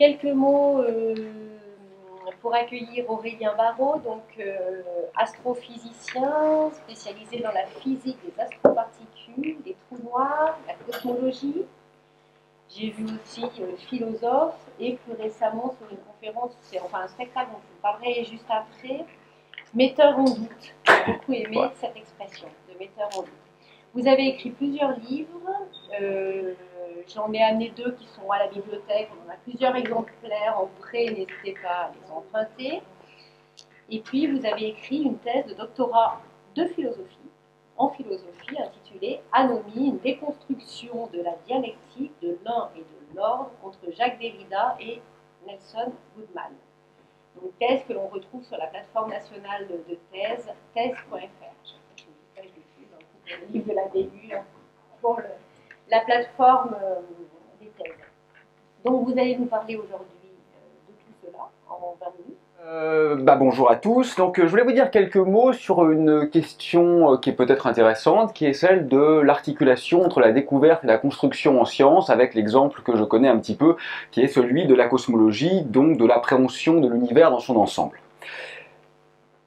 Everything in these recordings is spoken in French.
quelques mots pour accueillir Aurélien Barraud, donc astrophysicien spécialisé dans la physique des astroparticules, des trous noirs, la cosmologie. J'ai vu aussi philosophe et plus récemment sur une conférence, c'est enfin un spectacle dont je vous parlerai juste après, metteur en doute. J'ai beaucoup aimé cette expression de metteur en doute. Vous avez écrit plusieurs livres, j'en ai amené 2 qui sont à la bibliothèque, on en a plusieurs exemplaires en prêt, n'hésitez pas à les emprunter. Et puis vous avez écrit une thèse de doctorat de philosophie, en philosophie, intitulée Anomie, une déconstruction de la dialectique de l'un et de l'ordre entre Jacques Derrida et Nelson Goodman. Une thèse que l'on retrouve sur la plateforme nationale de thèse, thèse.fr. Le livre de la BU pour la plateforme des thèses. Donc vous allez nous parler aujourd'hui de tout cela en 20 minutes. Bonjour à tous. Donc je voulais vous dire quelques mots sur une question qui est peut-être intéressante, qui est celle de l'articulation entre la découverte et la construction en science, avec l'exemple que je connais un petit peu, qui est celui de la cosmologie, donc de l'appréhension de l'univers dans son ensemble.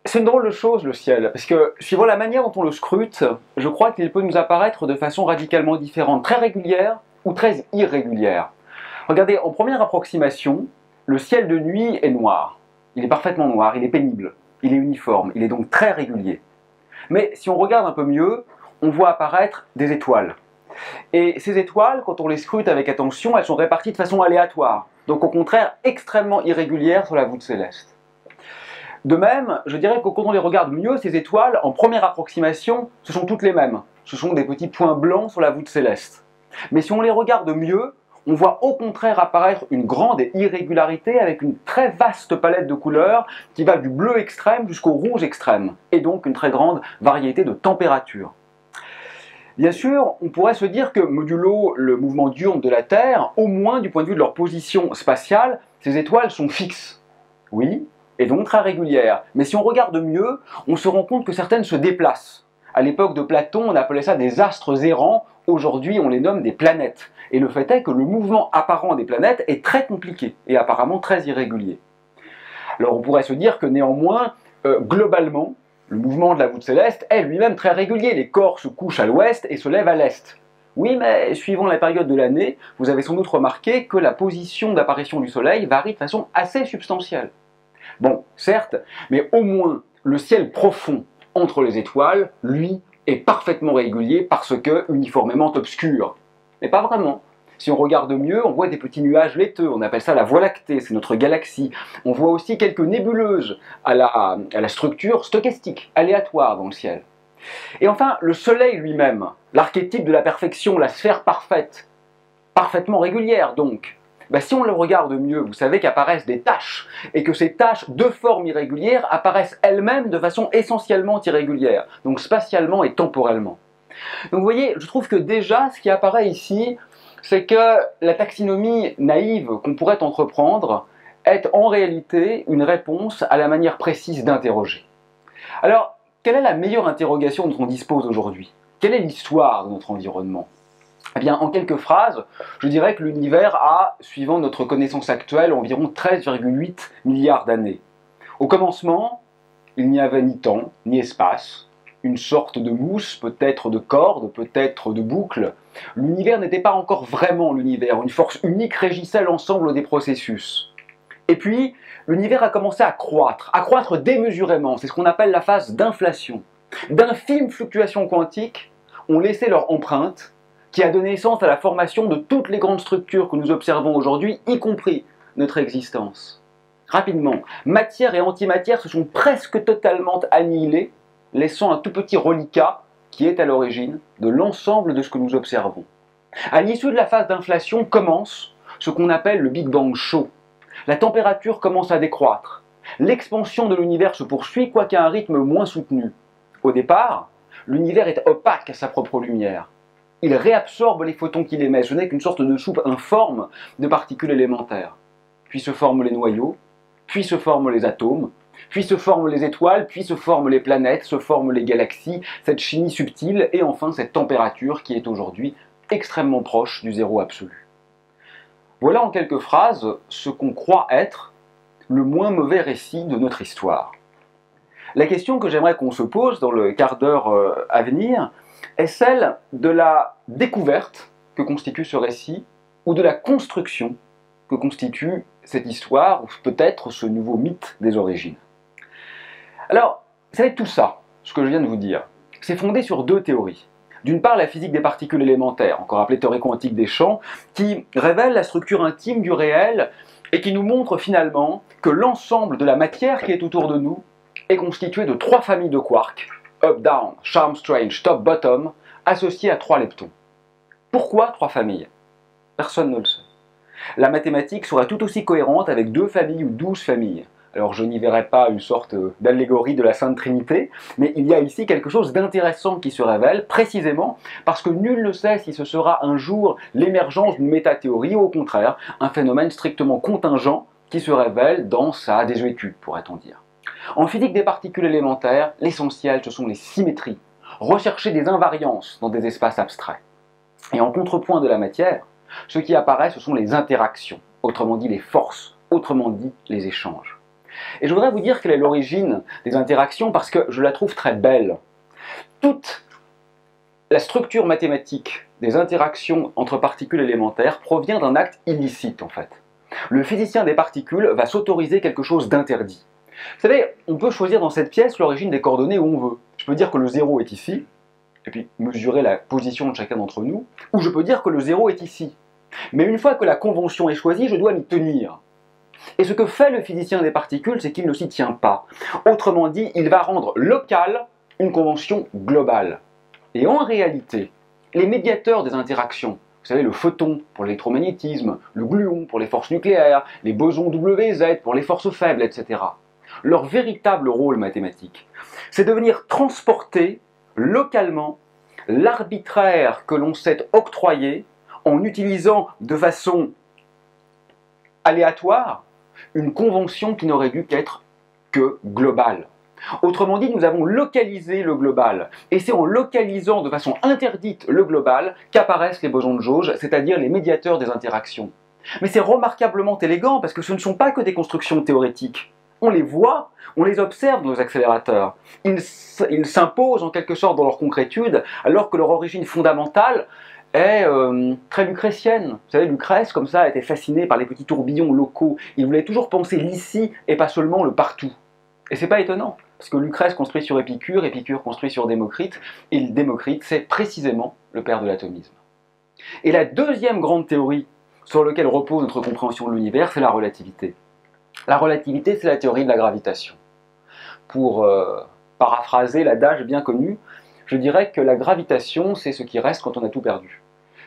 C'est une drôle de chose, le ciel, parce que, suivant la manière dont on le scrute, je crois qu'il peut nous apparaître de façon radicalement différente, très régulière ou très irrégulière. Regardez, en première approximation, le ciel de nuit est noir. Il est parfaitement noir, il est pénible, il est uniforme, il est donc très régulier. Mais si on regarde un peu mieux, on voit apparaître des étoiles. Et ces étoiles, quand on les scrute avec attention, elles sont réparties de façon aléatoire, donc au contraire extrêmement irrégulières sur la voûte céleste. De même, je dirais que quand on les regarde mieux, ces étoiles, en première approximation, ce sont toutes les mêmes. Ce sont des petits points blancs sur la voûte céleste. Mais si on les regarde mieux, on voit au contraire apparaître une grande irrégularité avec une très vaste palette de couleurs qui va du bleu extrême jusqu'au rouge extrême, et donc une très grande variété de températures. Bien sûr, on pourrait se dire que, modulo le mouvement diurne de la Terre, au moins du point de vue de leur position spatiale, ces étoiles sont fixes. Oui, et donc très régulières. Mais si on regarde mieux, on se rend compte que certaines se déplacent. À l'époque de Platon, on appelait ça des astres errants. Aujourd'hui, on les nomme des planètes. Et le fait est que le mouvement apparent des planètes est très compliqué et apparemment très irrégulier. Alors on pourrait se dire que néanmoins, globalement, le mouvement de la voûte céleste est lui-même très régulier. Les corps se couchent à l'ouest et se lèvent à l'est. Oui, mais suivant la période de l'année, vous avez sans doute remarqué que la position d'apparition du soleil varie de façon assez substantielle. Bon, certes, mais au moins le ciel profond entre les étoiles, lui, est parfaitement régulier parce que uniformément obscur. Mais pas vraiment. Si on regarde mieux, on voit des petits nuages laiteux, on appelle ça la Voie lactée, c'est notre galaxie. On voit aussi quelques nébuleuses à la structure stochastique, aléatoire dans le ciel. Et enfin, le soleil lui-même, l'archétype de la perfection, la sphère parfaite, parfaitement régulière donc. Si on le regarde mieux, vous savez qu'apparaissent des taches, et que ces taches de forme irrégulière apparaissent elles-mêmes de façon essentiellement irrégulière, donc spatialement et temporellement. Donc vous voyez, je trouve que déjà, ce qui apparaît ici, c'est que la taxinomie naïve qu'on pourrait entreprendre est en réalité une réponse à la manière précise d'interroger. Alors, quelle est la meilleure interrogation dont on dispose aujourd'hui? Quelle est l'histoire de notre environnement? Eh bien, en quelques phrases, je dirais que l'univers a, suivant notre connaissance actuelle, environ 13,8 milliards d'années. Au commencement, il n'y avait ni temps, ni espace, une sorte de mousse, peut-être de corde, peut-être de boucle. L'univers n'était pas encore vraiment l'univers, une force unique régissait l'ensemble des processus. Et puis, l'univers a commencé à croître démesurément, c'est ce qu'on appelle la phase d'inflation. D'infimes fluctuations quantiques ont laissé leur empreinte, qui a donné naissance à la formation de toutes les grandes structures que nous observons aujourd'hui, y compris notre existence. Rapidement, matière et antimatière se sont presque totalement annihilées, laissant un tout petit reliquat qui est à l'origine de l'ensemble de ce que nous observons. À l'issue de la phase d'inflation commence ce qu'on appelle le Big Bang chaud. La température commence à décroître. L'expansion de l'univers se poursuit, quoiqu'à un rythme moins soutenu. Au départ, l'univers est opaque à sa propre lumière. Il réabsorbe les photons qu'il émet, ce n'est qu'une sorte de soupe informe de particules élémentaires. Puis se forment les noyaux, puis se forment les atomes, puis se forment les étoiles, puis se forment les planètes, se forment les galaxies, cette chimie subtile, et enfin cette température qui est aujourd'hui extrêmement proche du zéro absolu. Voilà en quelques phrases ce qu'on croit être le moins mauvais récit de notre histoire. La question que j'aimerais qu'on se pose dans le quart d'heure à venir est celle de la découverte que constitue ce récit ou de la construction que constitue cette histoire ou peut-être ce nouveau mythe des origines. Alors, vous savez, tout ça, ce que je viens de vous dire, c'est fondé sur deux théories. D'une part, la physique des particules élémentaires, encore appelée théorie quantique des champs, qui révèle la structure intime du réel et qui nous montre finalement que l'ensemble de la matière qui est autour de nous est constitué de trois familles de quarks, up-down, charm-strange, top-bottom, associées à trois leptons. Pourquoi trois familles? Personne ne le sait. La mathématique serait tout aussi cohérente avec 2 familles ou 12 familles. Alors je n'y verrai pas une sorte d'allégorie de la Sainte Trinité, mais il y a ici quelque chose d'intéressant qui se révèle, précisément parce que nul ne sait si ce sera un jour l'émergence d'une métathéorie ou au contraire un phénomène strictement contingent qui se révèle dans sa désuétude, pourrait-on dire. En physique des particules élémentaires, l'essentiel ce sont les symétries, rechercher des invariances dans des espaces abstraits. Et en contrepoint de la matière, ce qui apparaît ce sont les interactions, autrement dit les forces, autrement dit les échanges. Et je voudrais vous dire quelle est l'origine des interactions parce que je la trouve très belle. Toute la structure mathématique des interactions entre particules élémentaires provient d'un acte illicite en fait. Le physicien des particules va s'autoriser quelque chose d'interdit. Vous savez, on peut choisir dans cette pièce l'origine des coordonnées où on veut. Je peux dire que le 0 est ici, et puis mesurer la position de chacun d'entre nous, ou je peux dire que le 0 est ici. Mais une fois que la convention est choisie, je dois m'y tenir. Et ce que fait le physicien des particules, c'est qu'il ne s'y tient pas. Autrement dit, il va rendre locale une convention globale. Et en réalité, les médiateurs des interactions, vous savez, le photon pour l'électromagnétisme, le gluon pour les forces nucléaires, les bosons WZ pour les forces faibles, etc. Leur véritable rôle mathématique, c'est de venir transporter localement l'arbitraire que l'on s'est octroyé en utilisant de façon aléatoire une convention qui n'aurait dû qu'être que globale. Autrement dit, nous avons localisé le global, et c'est en localisant de façon interdite le global qu'apparaissent les bosons de jauge, c'est-à-dire les médiateurs des interactions. Mais c'est remarquablement élégant parce que ce ne sont pas que des constructions théoriques. On les voit, on les observe dans nos accélérateurs. Ils s'imposent en quelque sorte dans leur concrétude, alors que leur origine fondamentale est très lucrétienne. Vous savez, Lucrèce, comme ça, était fasciné par les petits tourbillons locaux. Il voulait toujours penser l'ici et pas seulement le partout. Et c'est pas étonnant, parce que Lucrèce construit sur Épicure, Épicure construit sur Démocrite, et Démocrite, c'est précisément le père de l'atomisme. Et la deuxième grande théorie sur laquelle repose notre compréhension de l'univers, c'est la relativité. La relativité, c'est la théorie de la gravitation. Pour paraphraser l'adage bien connu, je dirais que la gravitation, c'est ce qui reste quand on a tout perdu.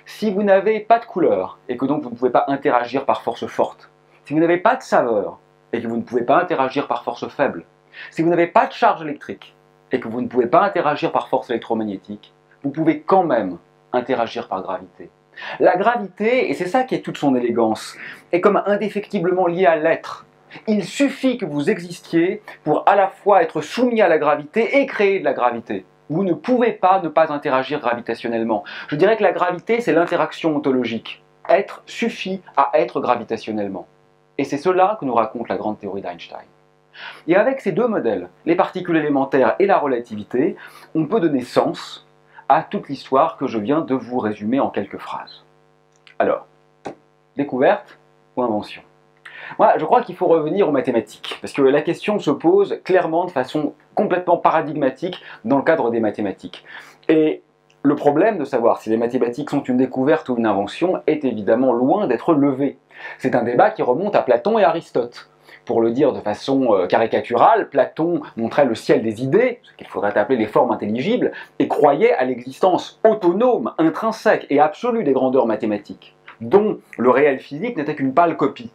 Si vous n'avez pas de couleur, et que donc vous ne pouvez pas interagir par force forte, si vous n'avez pas de saveur, et que vous ne pouvez pas interagir par force faible, si vous n'avez pas de charge électrique, et que vous ne pouvez pas interagir par force électromagnétique, vous pouvez quand même interagir par gravité. La gravité, et c'est ça qui est toute son élégance, est comme indéfectiblement liée à l'être. Il suffit que vous existiez pour à la fois être soumis à la gravité et créer de la gravité. Vous ne pouvez pas ne pas interagir gravitationnellement. Je dirais que la gravité, c'est l'interaction ontologique. Être suffit à être gravitationnellement. Et c'est cela que nous raconte la grande théorie d'Einstein. Et avec ces deux modèles, les particules élémentaires et la relativité, on peut donner sens à toute l'histoire que je viens de vous résumer en quelques phrases. Alors, découverte ou invention? Moi, je crois qu'il faut revenir aux mathématiques, parce que la question se pose clairement de façon complètement paradigmatique dans le cadre des mathématiques. Et le problème de savoir si les mathématiques sont une découverte ou une invention est évidemment loin d'être levé. C'est un débat qui remonte à Platon et Aristote. Pour le dire de façon caricaturale, Platon montrait le ciel des idées, ce qu'il faudrait appeler les formes intelligibles, et croyait à l'existence autonome, intrinsèque et absolue des grandeurs mathématiques, dont le réel physique n'était qu'une pâle copie.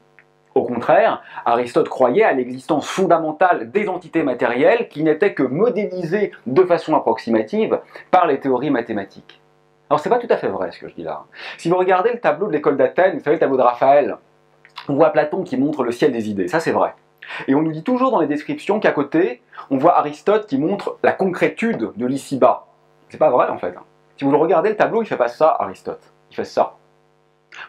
Au contraire, Aristote croyait à l'existence fondamentale des entités matérielles qui n'étaient que modélisées de façon approximative par les théories mathématiques. Alors c'est pas tout à fait vrai ce que je dis là. Si vous regardez le tableau de l'école d'Athènes, vous savez le tableau de Raphaël, on voit Platon qui montre le ciel des idées, ça c'est vrai. Et on nous dit toujours dans les descriptions qu'à côté, on voit Aristote qui montre la concrétude de l'ici-bas. C'est pas vrai en fait. Si vous le regardez le tableau, il fait pas ça Aristote, il fait ça.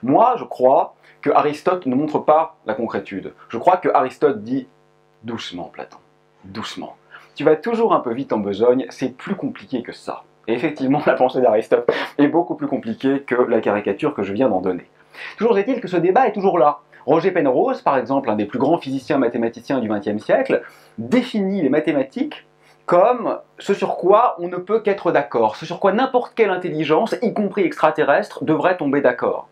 Moi, je crois que Aristote ne montre pas la concrétude. Je crois que Aristote dit « doucement, Platon, doucement. Tu vas toujours un peu vite en besogne, c'est plus compliqué que ça. » Et effectivement, la pensée d'Aristote est beaucoup plus compliquée que la caricature que je viens d'en donner. Toujours est-il que ce débat est toujours là. Roger Penrose, par exemple, un des plus grands physiciens mathématiciens du XXe siècle, définit les mathématiques comme ce sur quoi on ne peut qu'être d'accord, ce sur quoi n'importe quelle intelligence, y compris extraterrestre, devrait tomber d'accord.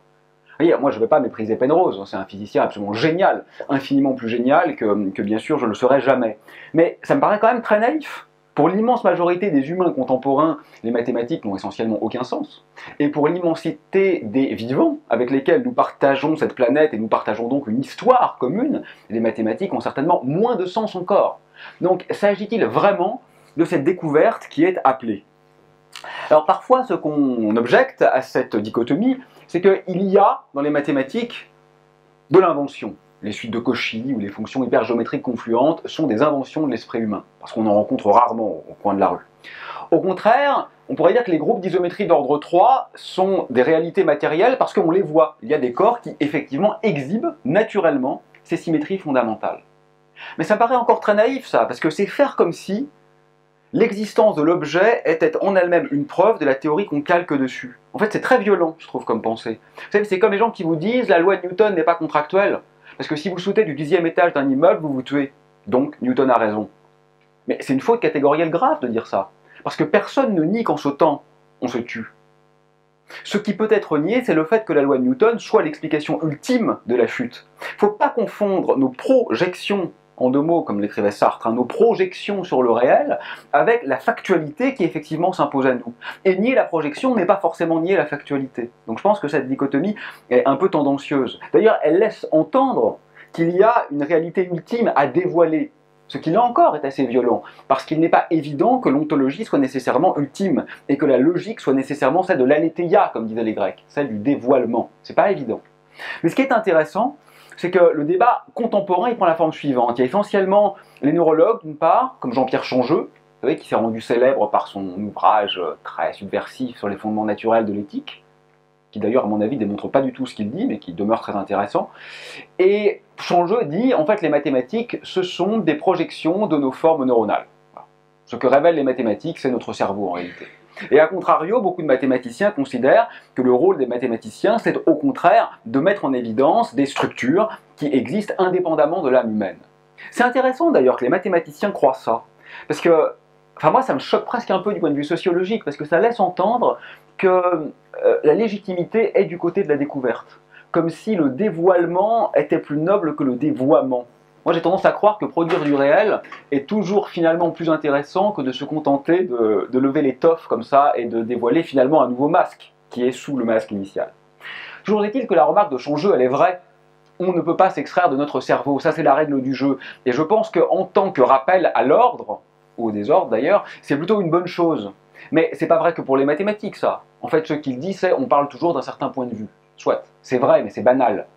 Vous voyez, moi je ne vais pas mépriser Penrose, c'est un physicien absolument génial, infiniment plus génial que bien sûr je ne le serai jamais. Mais ça me paraît quand même très naïf. Pour l'immense majorité des humains contemporains, les mathématiques n'ont essentiellement aucun sens. Et pour l'immensité des vivants avec lesquels nous partageons cette planète et nous partageons donc une histoire commune, les mathématiques ont certainement moins de sens encore. Donc s'agit-il vraiment de cette découverte qui est appelée? Alors parfois ce qu'on objecte à cette dichotomie, c'est qu'il y a dans les mathématiques de l'invention. Les suites de Cauchy ou les fonctions hypergéométriques confluentes sont des inventions de l'esprit humain, parce qu'on en rencontre rarement au coin de la rue. Au contraire, on pourrait dire que les groupes d'isométrie d'ordre 3 sont des réalités matérielles parce qu'on les voit. Il y a des corps qui effectivement exhibent naturellement ces symétries fondamentales. Mais ça paraît encore très naïf ça, parce que c'est faire comme si l'existence de l'objet était en elle-même une preuve de la théorie qu'on calque dessus. En fait, c'est très violent, je trouve, comme pensée. Vous savez, c'est comme les gens qui vous disent « la loi de Newton n'est pas contractuelle ». Parce que si vous sautez du 10e étage d'un immeuble, vous vous tuez. Donc, Newton a raison. Mais c'est une faute catégorielle grave de dire ça. Parce que personne ne nie qu'en sautant, on se tue. Ce qui peut être nié, c'est le fait que la loi de Newton soit l'explication ultime de la chute. Il ne faut pas confondre nos projections, en deux mots, comme l'écrivait Sartre, nos projections sur le réel, avec la factualité qui effectivement s'impose à nous. Et nier la projection n'est pas forcément nier la factualité. Donc je pense que cette dichotomie est un peu tendancieuse. D'ailleurs, elle laisse entendre qu'il y a une réalité ultime à dévoiler, ce qui là encore est assez violent, parce qu'il n'est pas évident que l'ontologie soit nécessairement ultime, et que la logique soit nécessairement celle de l'aletheia, comme disaient les Grecs, celle du dévoilement. C'est pas évident. Mais ce qui est intéressant, c'est que le débat contemporain il prend la forme suivante. Il y a essentiellement les neurologues, d'une part, comme Jean-Pierre Changeux, vous savez, qui s'est rendu célèbre par son ouvrage très subversif sur les fondements naturels de l'éthique, qui d'ailleurs, à mon avis, ne démontre pas du tout ce qu'il dit, mais qui demeure très intéressant. Et Changeux dit, en fait, les mathématiques, ce sont des projections de nos formes neuronales. Voilà. Ce que révèlent les mathématiques, c'est notre cerveau, en réalité. Et à contrario, beaucoup de mathématiciens considèrent que le rôle des mathématiciens, c'est au contraire de mettre en évidence des structures qui existent indépendamment de l'âme humaine. C'est intéressant d'ailleurs que les mathématiciens croient ça, parce que, enfin moi ça me choque presque un peu du point de vue sociologique, parce que ça laisse entendre que la légitimité est du côté de la découverte, comme si le dévoilement était plus noble que le dévoiement. Moi j'ai tendance à croire que produire du réel est toujours finalement plus intéressant que de se contenter de lever l'étoffe comme ça et de dévoiler finalement un nouveau masque qui est sous le masque initial. Toujours est-il que la remarque de Changeux elle est vraie. On ne peut pas s'extraire de notre cerveau, ça c'est la règle du jeu. Et je pense qu'en tant que rappel à l'ordre, ou au désordre d'ailleurs, c'est plutôt une bonne chose. Mais c'est pas vrai que pour les mathématiques ça. En fait ce qu'il dit c'est on parle toujours d'un certain point de vue. Soit, c'est vrai mais c'est banal.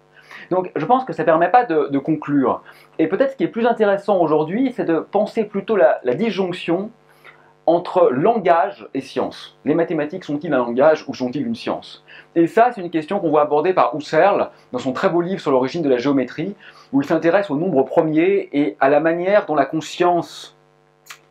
Donc je pense que ça ne permet pas de conclure. Et peut-être ce qui est plus intéressant aujourd'hui, c'est de penser plutôt la disjonction entre langage et science. Les mathématiques sont-ils un langage ou sont-ils une science? Et ça, c'est une question qu'on voit aborder par Husserl dans son très beau livre sur l'origine de la géométrie, où il s'intéresse aux nombres premiers et à la manière dont la conscience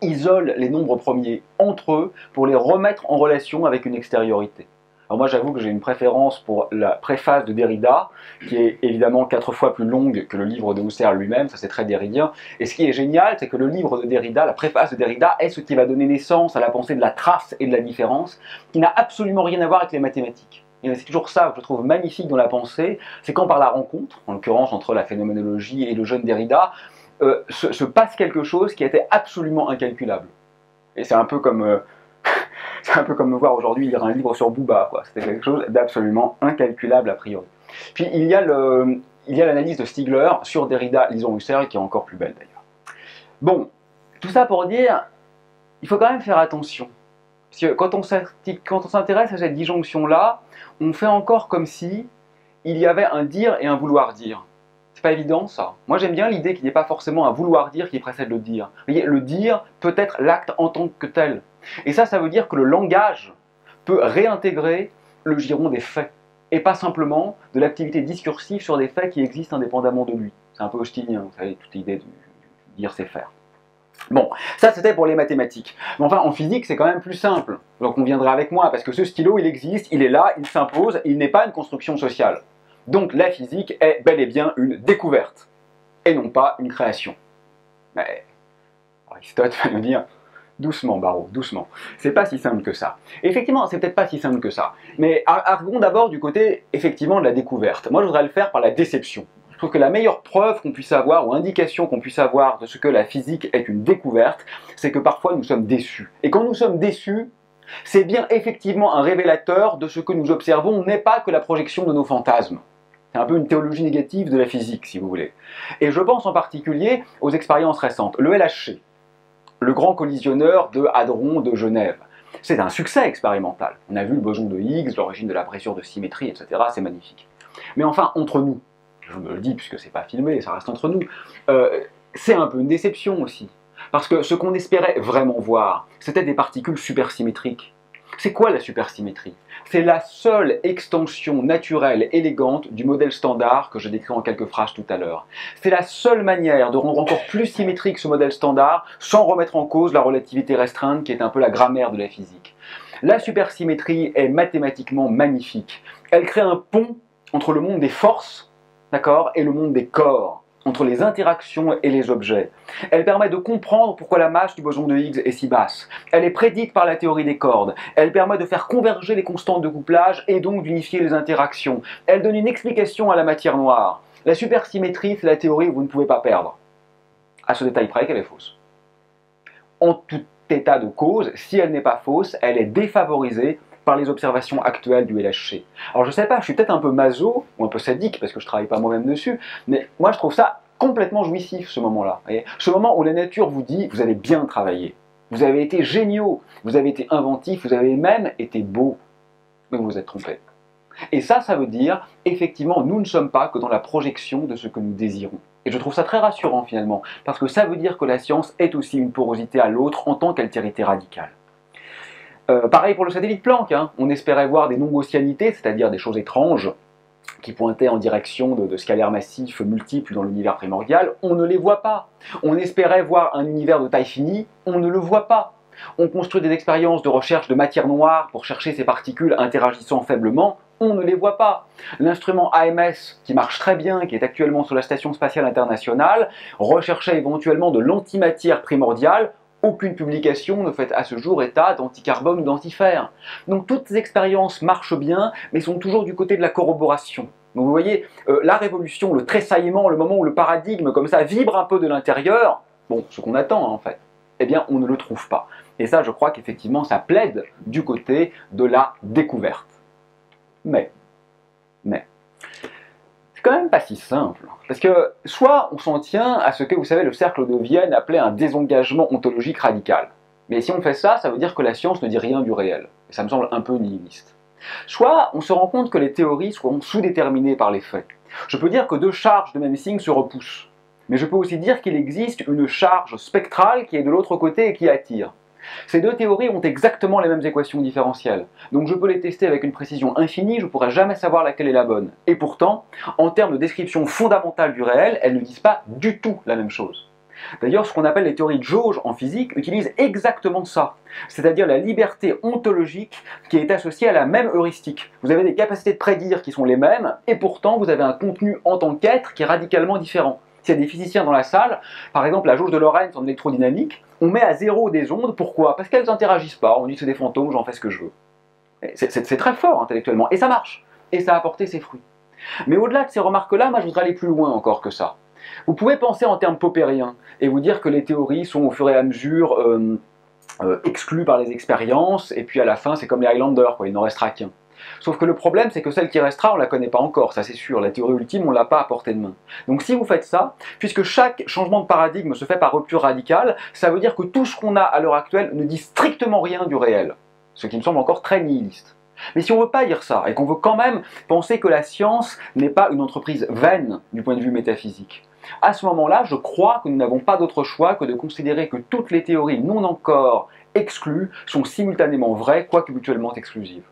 isole les nombres premiers entre eux pour les remettre en relation avec une extériorité. Alors moi j'avoue que j'ai une préférence pour la préface de Derrida, qui est évidemment 4 fois plus longue que le livre de Husserl lui-même, ça c'est très derridien, et ce qui est génial, c'est que le livre de Derrida, la préface de Derrida, est ce qui va donner naissance à la pensée de la trace et de la différence, qui n'a absolument rien à voir avec les mathématiques. Et c'est toujours ça que je trouve magnifique dans la pensée, c'est quand par la rencontre, en l'occurrence entre la phénoménologie et le jeune Derrida, se passe quelque chose qui était absolument incalculable. Et c'est un peu comme... c'est un peu comme me voir aujourd'hui lire un livre sur Booba, quoi. C'était quelque chose d'absolument incalculable a priori. Puis il y a l'analyse de Stigler sur Derrida, lisons Husserl, qui est encore plus belle d'ailleurs. Bon, tout ça pour dire, il faut quand même faire attention. Parce que quand on s'intéresse à cette disjonction-là, on fait encore comme si il y avait un dire et un vouloir dire. C'est pas évident ça. Moi j'aime bien l'idée qu'il n'y ait pas forcément un vouloir dire qui précède le dire. Vous voyez, le dire peut être l'acte en tant que tel. Et ça veut dire que le langage peut réintégrer le giron des faits. et pas simplement de l'activité discursive sur des faits qui existent indépendamment de lui. C'est un peu austinien, vous savez, toute l'idée de dire c'est faire. Bon, ça c'était pour les mathématiques. Mais enfin, en physique, c'est quand même plus simple. Donc on viendra avec moi, parce que ce stylo, il existe, il est là, il s'impose, il n'est pas une construction sociale. Donc la physique est bel et bien une découverte, et non pas une création. Mais Aristote va nous dire, doucement Barreau, doucement. C'est pas si simple que ça. Et effectivement, c'est peut-être pas si simple que ça. Mais arguons d'abord du côté, effectivement, de la découverte. Moi, je voudrais le faire par la déception. Je trouve que la meilleure preuve qu'on puisse avoir, ou indication qu'on puisse avoir de ce que la physique est une découverte, c'est que parfois nous sommes déçus. Et quand nous sommes déçus, c'est bien effectivement un révélateur de ce que nous observons n'est pas que la projection de nos fantasmes. C'est un peu une théologie négative de la physique, si vous voulez. Et je pense en particulier aux expériences récentes. Le LHC, le grand collisionneur de Hadron de Genève. C'est un succès expérimental. On a vu le boson de Higgs, l'origine de la brisure de symétrie, etc. C'est magnifique. Mais enfin, entre nous, je me le dis puisque c'est pas filmé, ça reste entre nous, c'est un peu une déception aussi. Parce que ce qu'on espérait vraiment voir, c'était des particules supersymétriques. C'est quoi la supersymétrie? C'est la seule extension naturelle, élégante du modèle standard que je décris en quelques phrases tout à l'heure. C'est la seule manière de rendre encore plus symétrique ce modèle standard sans remettre en cause la relativité restreinte qui est un peu la grammaire de la physique. La supersymétrie est mathématiquement magnifique. Elle crée un pont entre le monde des forces, d'accord, et le monde des corps, entre les interactions et les objets. Elle permet de comprendre pourquoi la masse du boson de Higgs est si basse. Elle est prédite par la théorie des cordes. Elle permet de faire converger les constantes de couplage et donc d'unifier les interactions. Elle donne une explication à la matière noire. La supersymétrie, c'est la théorie où vous ne pouvez pas perdre. À ce détail près qu'elle est fausse. En tout état de cause, si elle n'est pas fausse, elle est défavorisée par les observations actuelles du LHC. Alors je sais pas, je suis peut-être un peu maso, ou un peu sadique, parce que je travaille pas moi-même dessus, mais moi je trouve ça complètement jouissif, ce moment-là. Ce moment où la nature vous dit, vous avez bien travaillé, vous avez été géniaux, vous avez été inventifs, vous avez même été beaux, mais vous vous êtes trompés. Et ça veut dire, effectivement, nous ne sommes pas que dans la projection de ce que nous désirons. Et je trouve ça très rassurant finalement, parce que ça veut dire que la science est aussi une porosité à l'autre en tant qu'altérité radicale. Pareil pour le satellite Planck, hein. On espérait voir des non-gaussianités, c'est-à-dire des choses étranges qui pointaient en direction de scalaires massifs multiples dans l'univers primordial, on ne les voit pas. On espérait voir un univers de taille finie, on ne le voit pas. On construit des expériences de recherche de matière noire pour chercher ces particules interagissant faiblement, on ne les voit pas. L'instrument AMS, qui marche très bien, qui est actuellement sur la Station Spatiale Internationale, recherchait éventuellement de l'antimatière primordiale. Aucune publication ne fait à ce jour état d'anticarbone ou d'antifer. Donc toutes ces expériences marchent bien, mais sont toujours du côté de la corroboration. Donc vous voyez, la révolution, le tressaillement, le moment où le paradigme comme ça vibre un peu de l'intérieur, bon, ce qu'on attend en fait, eh bien on ne le trouve pas. Et ça, je crois qu'effectivement, ça plaide du côté de la découverte. Mais, c'est quand même pas si simple. Parce que soit on s'en tient à ce que, vous savez, le cercle de Vienne appelait un désengagement ontologique radical. Mais si on fait ça, ça veut dire que la science ne dit rien du réel. Et ça me semble un peu nihiliste. Soit on se rend compte que les théories sont sous-déterminées par les faits. Je peux dire que deux charges de même signe se repoussent. Mais je peux aussi dire qu'il existe une charge spectrale qui est de l'autre côté et qui attire. Ces deux théories ont exactement les mêmes équations différentielles. Donc je peux les tester avec une précision infinie, je ne pourrai jamais savoir laquelle est la bonne. Et pourtant, en termes de description fondamentale du réel, elles ne disent pas du tout la même chose. D'ailleurs, ce qu'on appelle les théories de jauge en physique utilisent exactement ça, c'est-à-dire la liberté ontologique qui est associée à la même heuristique. Vous avez des capacités de prédire qui sont les mêmes, et pourtant vous avez un contenu en tant qu'être qui est radicalement différent. S'il y a des physiciens dans la salle, par exemple la jauge de Lorentz en électrodynamique, on met à zéro des ondes, pourquoi? Parce qu'elles n'interagissent pas, on dit c'est des fantômes, j'en fais ce que je veux. C'est très fort intellectuellement, et ça marche, et ça a apporté ses fruits. Mais au-delà de ces remarques-là, moi je voudrais aller plus loin encore que ça. Vous pouvez penser en termes popériens, et vous dire que les théories sont au fur et à mesure exclues par les expériences, et puis à la fin c'est comme les Highlanders, quoi, il n'en restera qu'un. Sauf que le problème, c'est que celle qui restera, on ne la connaît pas encore, ça c'est sûr. La théorie ultime, on ne l'a pas à portée de main. Donc si vous faites ça, puisque chaque changement de paradigme se fait par rupture radicale, ça veut dire que tout ce qu'on a à l'heure actuelle ne dit strictement rien du réel. Ce qui me semble encore très nihiliste. Mais si on ne veut pas dire ça, et qu'on veut quand même penser que la science n'est pas une entreprise vaine du point de vue métaphysique, à ce moment-là, je crois que nous n'avons pas d'autre choix que de considérer que toutes les théories non encore exclues sont simultanément vraies, quoique mutuellement exclusives.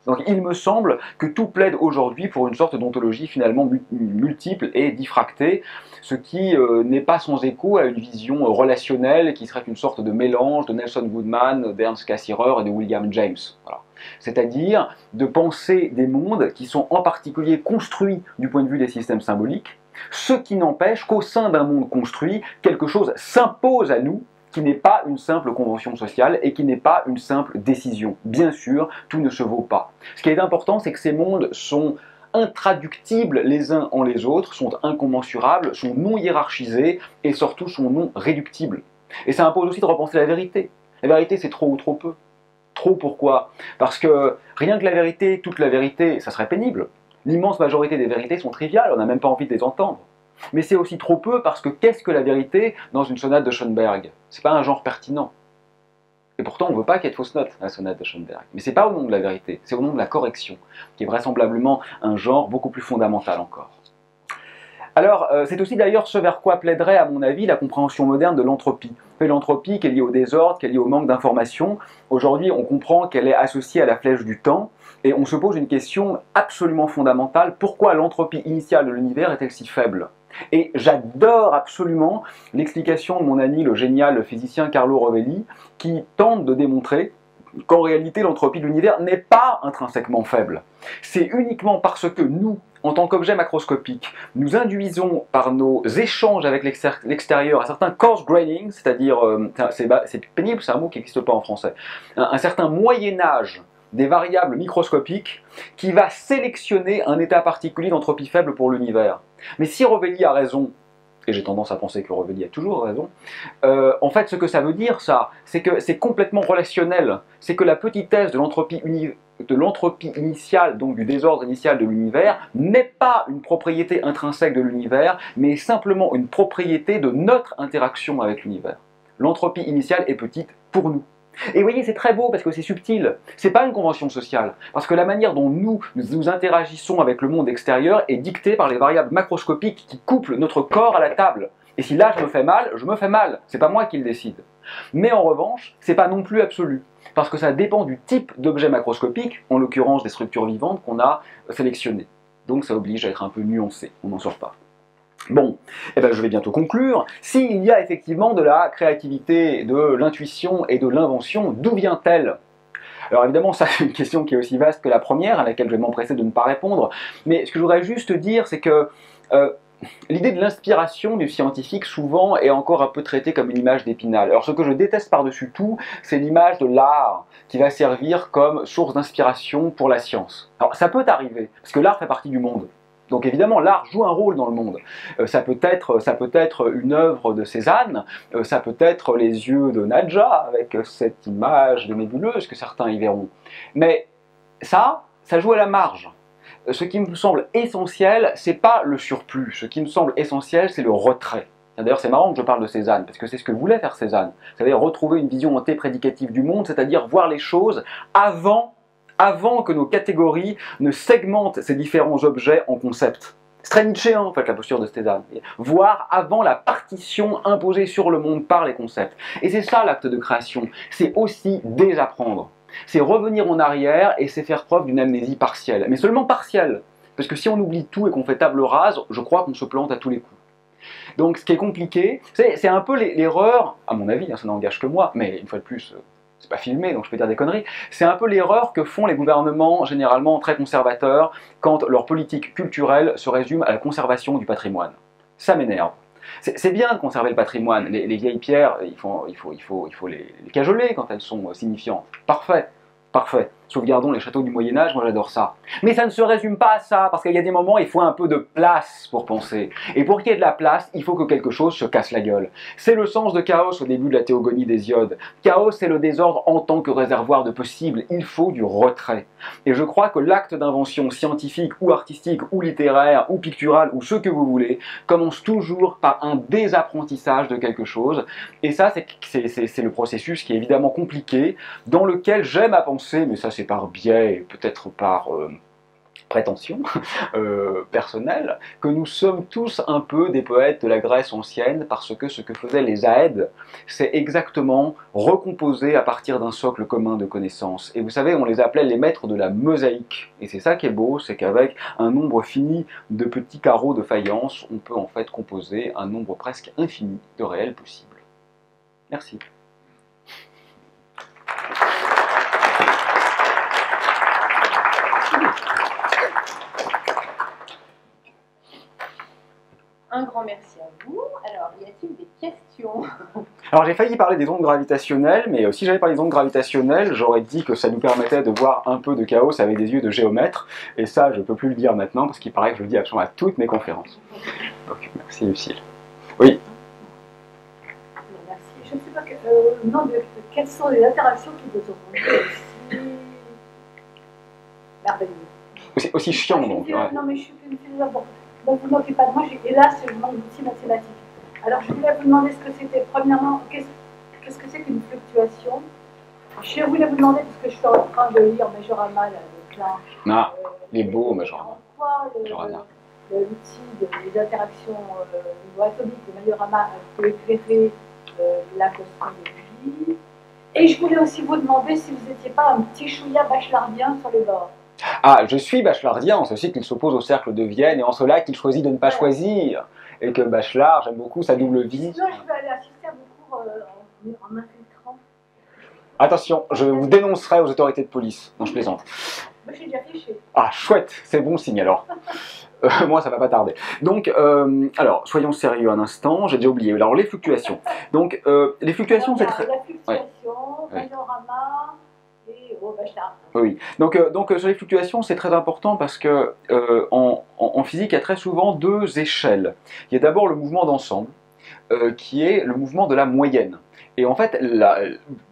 Donc il me semble que tout plaide aujourd'hui pour une sorte d'ontologie finalement multiple et diffractée, ce qui n'est pas sans écho à une vision relationnelle qui serait une sorte de mélange de Nelson Goodman, d'Ernst Cassirer et de William James. Voilà. C'est-à-dire de penser des mondes qui sont en particulier construits du point de vue des systèmes symboliques, ce qui n'empêche qu'au sein d'un monde construit, quelque chose s'impose à nous qui n'est pas une simple convention sociale et qui n'est pas une simple décision. Bien sûr, tout ne se vaut pas. Ce qui est important, c'est que ces mondes sont intraductibles les uns en les autres, sont incommensurables, sont non hiérarchisés et surtout sont non réductibles. Et ça impose aussi de repenser la vérité. La vérité, c'est trop ou trop peu. Trop pourquoi? Parce que rien que la vérité, toute la vérité, ça serait pénible. L'immense majorité des vérités sont triviales, on n'a même pas envie de les entendre. Mais c'est aussi trop peu parce que qu'est-ce que la vérité dans une sonate de Schoenberg? C'est pas un genre pertinent. Et pourtant, on ne veut pas qu'il y ait de fausses notes à la sonate de Schoenberg. Mais c'est pas au nom de la vérité, c'est au nom de la correction, qui est vraisemblablement un genre beaucoup plus fondamental encore. Alors, c'est aussi d'ailleurs ce vers quoi plaiderait, à mon avis, la compréhension moderne de l'entropie. L'entropie qui est liée au désordre, qui est liée au manque d'information. Aujourd'hui, on comprend qu'elle est associée à la flèche du temps, et on se pose une question absolument fondamentale. Pourquoi l'entropie initiale de l'univers est-elle si faible? Et j'adore absolument l'explication de mon ami le génial physicien Carlo Rovelli, qui tente de démontrer qu'en réalité l'entropie de l'univers n'est pas intrinsèquement faible. C'est uniquement parce que nous, en tant qu'objets macroscopiques, nous induisons par nos échanges avec l'extérieur un certain coarse graining, c'est-à-dire, c'est pénible, c'est un mot qui n'existe pas en français, un certain moyen-âge des variables microscopiques qui va sélectionner un état particulier d'entropie faible pour l'univers. Mais si Rovelli a raison, et j'ai tendance à penser que Rovelli a toujours raison, en fait ce que ça veut dire ça, c'est que c'est complètement relationnel, c'est que la petitesse de l'entropie initiale, donc du désordre initial de l'univers, n'est pas une propriété intrinsèque de l'univers, mais simplement une propriété de notre interaction avec l'univers. L'entropie initiale est petite pour nous. Et vous voyez, c'est très beau parce que c'est subtil. C'est pas une convention sociale. Parce que la manière dont nous interagissons avec le monde extérieur est dictée par les variables macroscopiques qui couplent notre corps à la table. Et si là je me fais mal, c'est pas moi qui le décide. Mais en revanche, c'est pas non plus absolu. Parce que ça dépend du type d'objet macroscopique, en l'occurrence des structures vivantes qu'on a sélectionnées. Donc ça oblige à être un peu nuancé, on n'en sort pas. Bon, eh ben je vais bientôt conclure. S'il y a effectivement de la créativité, de l'intuition et de l'invention, d'où vient-elle? Alors évidemment, ça c'est une question qui est aussi vaste que la première, à laquelle je vais m'empresser de ne pas répondre, mais ce que je voudrais juste dire, c'est que l'idée de l'inspiration du scientifique, souvent, est encore un peu traitée comme une image d'Épinal. Alors ce que je déteste par-dessus tout, c'est l'image de l'art, qui va servir comme source d'inspiration pour la science. Alors ça peut arriver, parce que l'art fait partie du monde. Donc évidemment, l'art joue un rôle dans le monde. Ça peut être une œuvre de Cézanne, ça peut être les yeux de Nadja, avec cette image de nébuleuse que certains y verront. Mais ça joue à la marge. Ce qui me semble essentiel, c'est pas le surplus. Ce qui me semble essentiel, c'est le retrait. D'ailleurs, c'est marrant que je parle de Cézanne, parce que c'est ce que voulait faire Cézanne. C'est-à-dire retrouver une vision antéprédicative du monde, c'est-à-dire voir les choses avant que nos catégories ne segmentent ces différents objets en concepts. C'est très nietzschéen en fait la posture de Cézanne. Voir avant la partition imposée sur le monde par les concepts. Et c'est ça l'acte de création, c'est aussi désapprendre. C'est revenir en arrière et c'est faire preuve d'une amnésie partielle. Mais seulement partielle. Parce que si on oublie tout et qu'on fait table rase, je crois qu'on se plante à tous les coups. Donc ce qui est compliqué, c'est un peu l'erreur, à mon avis, hein, ça n'engage que moi, mais une fois de plus, c'est pas filmé, donc je peux dire des conneries, c'est un peu l'erreur que font les gouvernements, généralement très conservateurs, quand leur politique culturelle se résume à la conservation du patrimoine. Ça m'énerve. C'est bien de conserver le patrimoine, les vieilles pierres, il faut les cajoler quand elles sont signifiantes. Parfait, parfait. Sauvegardons les châteaux du Moyen-Âge, moi j'adore ça. Mais ça ne se résume pas à ça, parce qu'il y a des moments, il faut un peu de place pour penser. Et pour qu'il y ait de la place, il faut que quelque chose se casse la gueule. C'est le sens de Chaos au début de la théogonie d'Hésiode. Chaos, c'est le désordre en tant que réservoir de possible. Il faut du retrait. Et je crois que l'acte d'invention scientifique, ou artistique, ou littéraire, ou pictural, ou ce que vous voulez, commence toujours par un désapprentissage de quelque chose. Et ça, c'est le processus qui est évidemment compliqué, dans lequel j'aime à penser, mais ça c'est par biais, peut-être par prétention personnelle, que nous sommes tous un peu des poètes de la Grèce ancienne, parce que ce que faisaient les Aèdes, c'est exactement recomposer à partir d'un socle commun de connaissances. Et vous savez, on les appelait les maîtres de la mosaïque. Et c'est ça qui est beau, c'est qu'avec un nombre fini de petits carreaux de faïence, on peut en fait composer un nombre presque infini de réels possibles. Merci. Un grand merci à vous. Alors, y a-t-il des questions? Alors j'ai failli parler des ondes gravitationnelles, mais si j'avais parlé des ondes gravitationnelles, j'aurais dit que ça nous permettait de voir un peu de chaos avec des yeux de géomètre, et ça je ne peux plus le dire maintenant, parce qu'il paraît que je le dis absolument à toutes mes conférences. Donc merci Lucille. Oui. Merci. Je ne sais pas quelles sont les interactions qui vous ont rendu aussi merveilleux. Aussi chiant donc. Ouais. Non mais je suis une philosophe. Donc vous ne moquez pas de moi, hélas je manque d'outils mathématiques. Alors je voulais vous demander ce que c'était, premièrement, qu'est-ce que c'est qu'une fluctuation? Je voulais vous demander, parce que je suis en train de lire Majorana, le plan. Ah, il est beau Majorana. L'outil des interactions au niveau atomique de Majorana peut éclairer la cosmologie. Et je voulais aussi vous demander si vous n'étiez pas un petit chouïa bachelardien sur les bords. Ah, je suis bachelardien, en ceci qu'il s'oppose au cercle de Vienne, et en cela qu'il choisit de ne pas choisir. Et que Bachelard, j'aime beaucoup sa double vie. Sinon, je vais aller assister à vos cours en infiltrant. Attention, je vous dénoncerai aux autorités de police. Non, je plaisante. Moi, j'ai déjà fiché. Ah, chouette, c'est bon signe alors. Moi, ça va pas tarder. Donc, alors, soyons sérieux un instant, j'ai déjà oublié. Alors, les fluctuations. Donc, les fluctuations, c'est très... La fluctuation, Majorana... Oui, donc sur les fluctuations, c'est très important parce que en physique, il y a très souvent deux échelles. Il y a d'abord le mouvement d'ensemble, qui est le mouvement de la moyenne. Et en fait,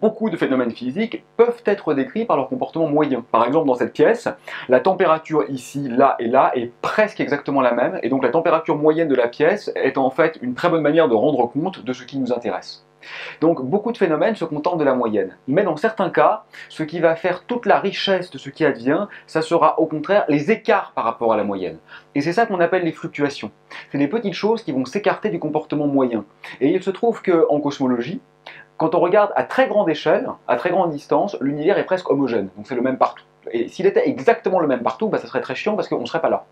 beaucoup de phénomènes physiques peuvent être décrits par leur comportement moyen. Par exemple, dans cette pièce, la température ici, là et là est presque exactement la même, et donc la température moyenne de la pièce est en fait une très bonne manière de rendre compte de ce qui nous intéresse. Donc beaucoup de phénomènes se contentent de la moyenne. Mais dans certains cas, ce qui va faire toute la richesse de ce qui advient, ça sera au contraire les écarts par rapport à la moyenne. Et c'est ça qu'on appelle les fluctuations. C'est des petites choses qui vont s'écarter du comportement moyen. Et il se trouve qu'en cosmologie, quand on regarde à très grande échelle, à très grande distance, l'univers est presque homogène, donc c'est le même partout. Et s'il était exactement le même partout, ça serait très chiant parce qu'on ne serait pas là.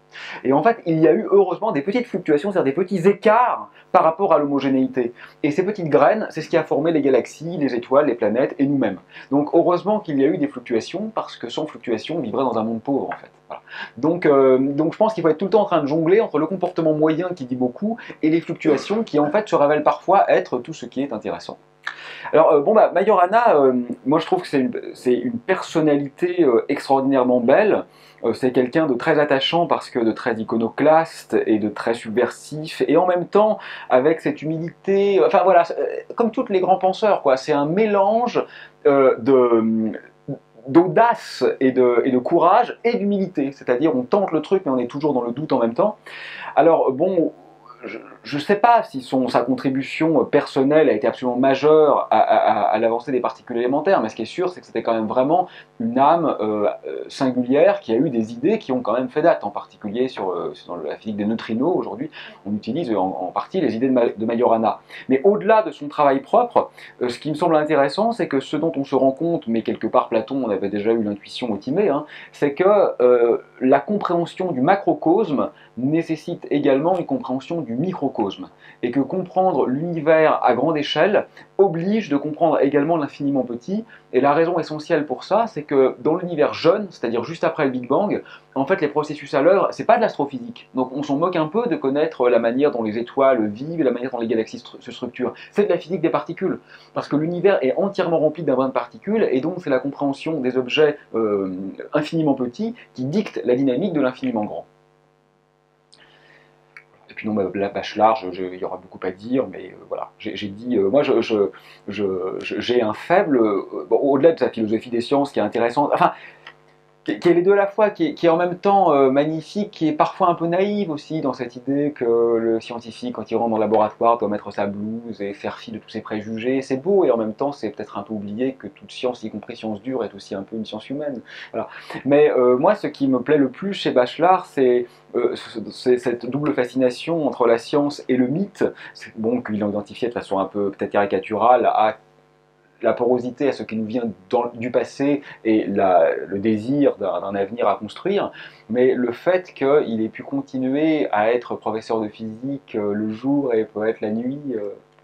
Et en fait, il y a eu heureusement des petites fluctuations, c'est-à-dire des petits écarts par rapport à l'homogénéité. Et ces petites graines, c'est ce qui a formé les galaxies, les étoiles, les planètes et nous-mêmes. Donc heureusement qu'il y a eu des fluctuations, parce que sans fluctuations, on vivrait dans un monde pauvre en fait. Voilà. Donc je pense qu'il faut être tout le temps en train de jongler entre le comportement moyen qui dit beaucoup et les fluctuations qui en fait se révèlent parfois être tout ce qui est intéressant. Alors, Majorana, moi je trouve que c'est une personnalité extraordinairement belle. C'est quelqu'un de très attachant parce que de très iconoclaste et de très subversif, et en même temps avec cette humilité, enfin voilà, comme tous les grands penseurs, quoi. C'est un mélange d'audace et de courage et d'humilité. C'est-à-dire on tente le truc mais on est toujours dans le doute en même temps. Alors bon, je ne sais pas si sa contribution personnelle a été absolument majeure à l'avancée des particules élémentaires, mais ce qui est sûr, c'est que c'était quand même vraiment une âme singulière qui a eu des idées qui ont quand même fait date, en particulier dans la physique des neutrinos. Aujourd'hui, on utilise en partie les idées de Majorana. Mais au-delà de son travail propre, ce qui me semble intéressant, c'est que ce dont on se rend compte, mais quelque part Platon, on avait déjà eu l'intuition au Timée, hein, c'est que la compréhension du macrocosme nécessite également une compréhension du microcosme, et que comprendre l'univers à grande échelle oblige de comprendre également l'infiniment petit, et la raison essentielle pour ça, c'est que dans l'univers jeune, c'est-à-dire juste après le Big Bang, en fait les processus à l'œuvre, c'est pas de l'astrophysique, donc on s'en moque un peu de connaître la manière dont les étoiles vivent, la manière dont les galaxies se structurent, c'est de la physique des particules, parce que l'univers est entièrement rempli d'un brin de particules, et donc c'est la compréhension des objets infiniment petits qui dicte la dynamique de l'infiniment grand. Et puis non, la Bachelard, il y aura beaucoup à dire, mais voilà, j'ai dit, moi j'ai un faible, bon, au-delà de sa philosophie des sciences qui est intéressante, enfin, qui est les deux à la fois, qui est en même temps magnifique, qui est parfois un peu naïve aussi dans cette idée que le scientifique, quand il rentre dans le laboratoire, doit mettre sa blouse et faire fi de tous ses préjugés. C'est beau et en même temps, c'est peut-être un peu oublié que toute science, y compris science dure, est aussi un peu une science humaine. Voilà. Mais moi, ce qui me plaît le plus chez Bachelard, c'est cette double fascination entre la science et le mythe, bon, qu'il a identifié de façon un peu peut-être caricaturale à la porosité à ce qui nous vient du passé et le désir d'un avenir à construire, mais le fait qu'il ait pu continuer à être professeur de physique le jour et poète la nuit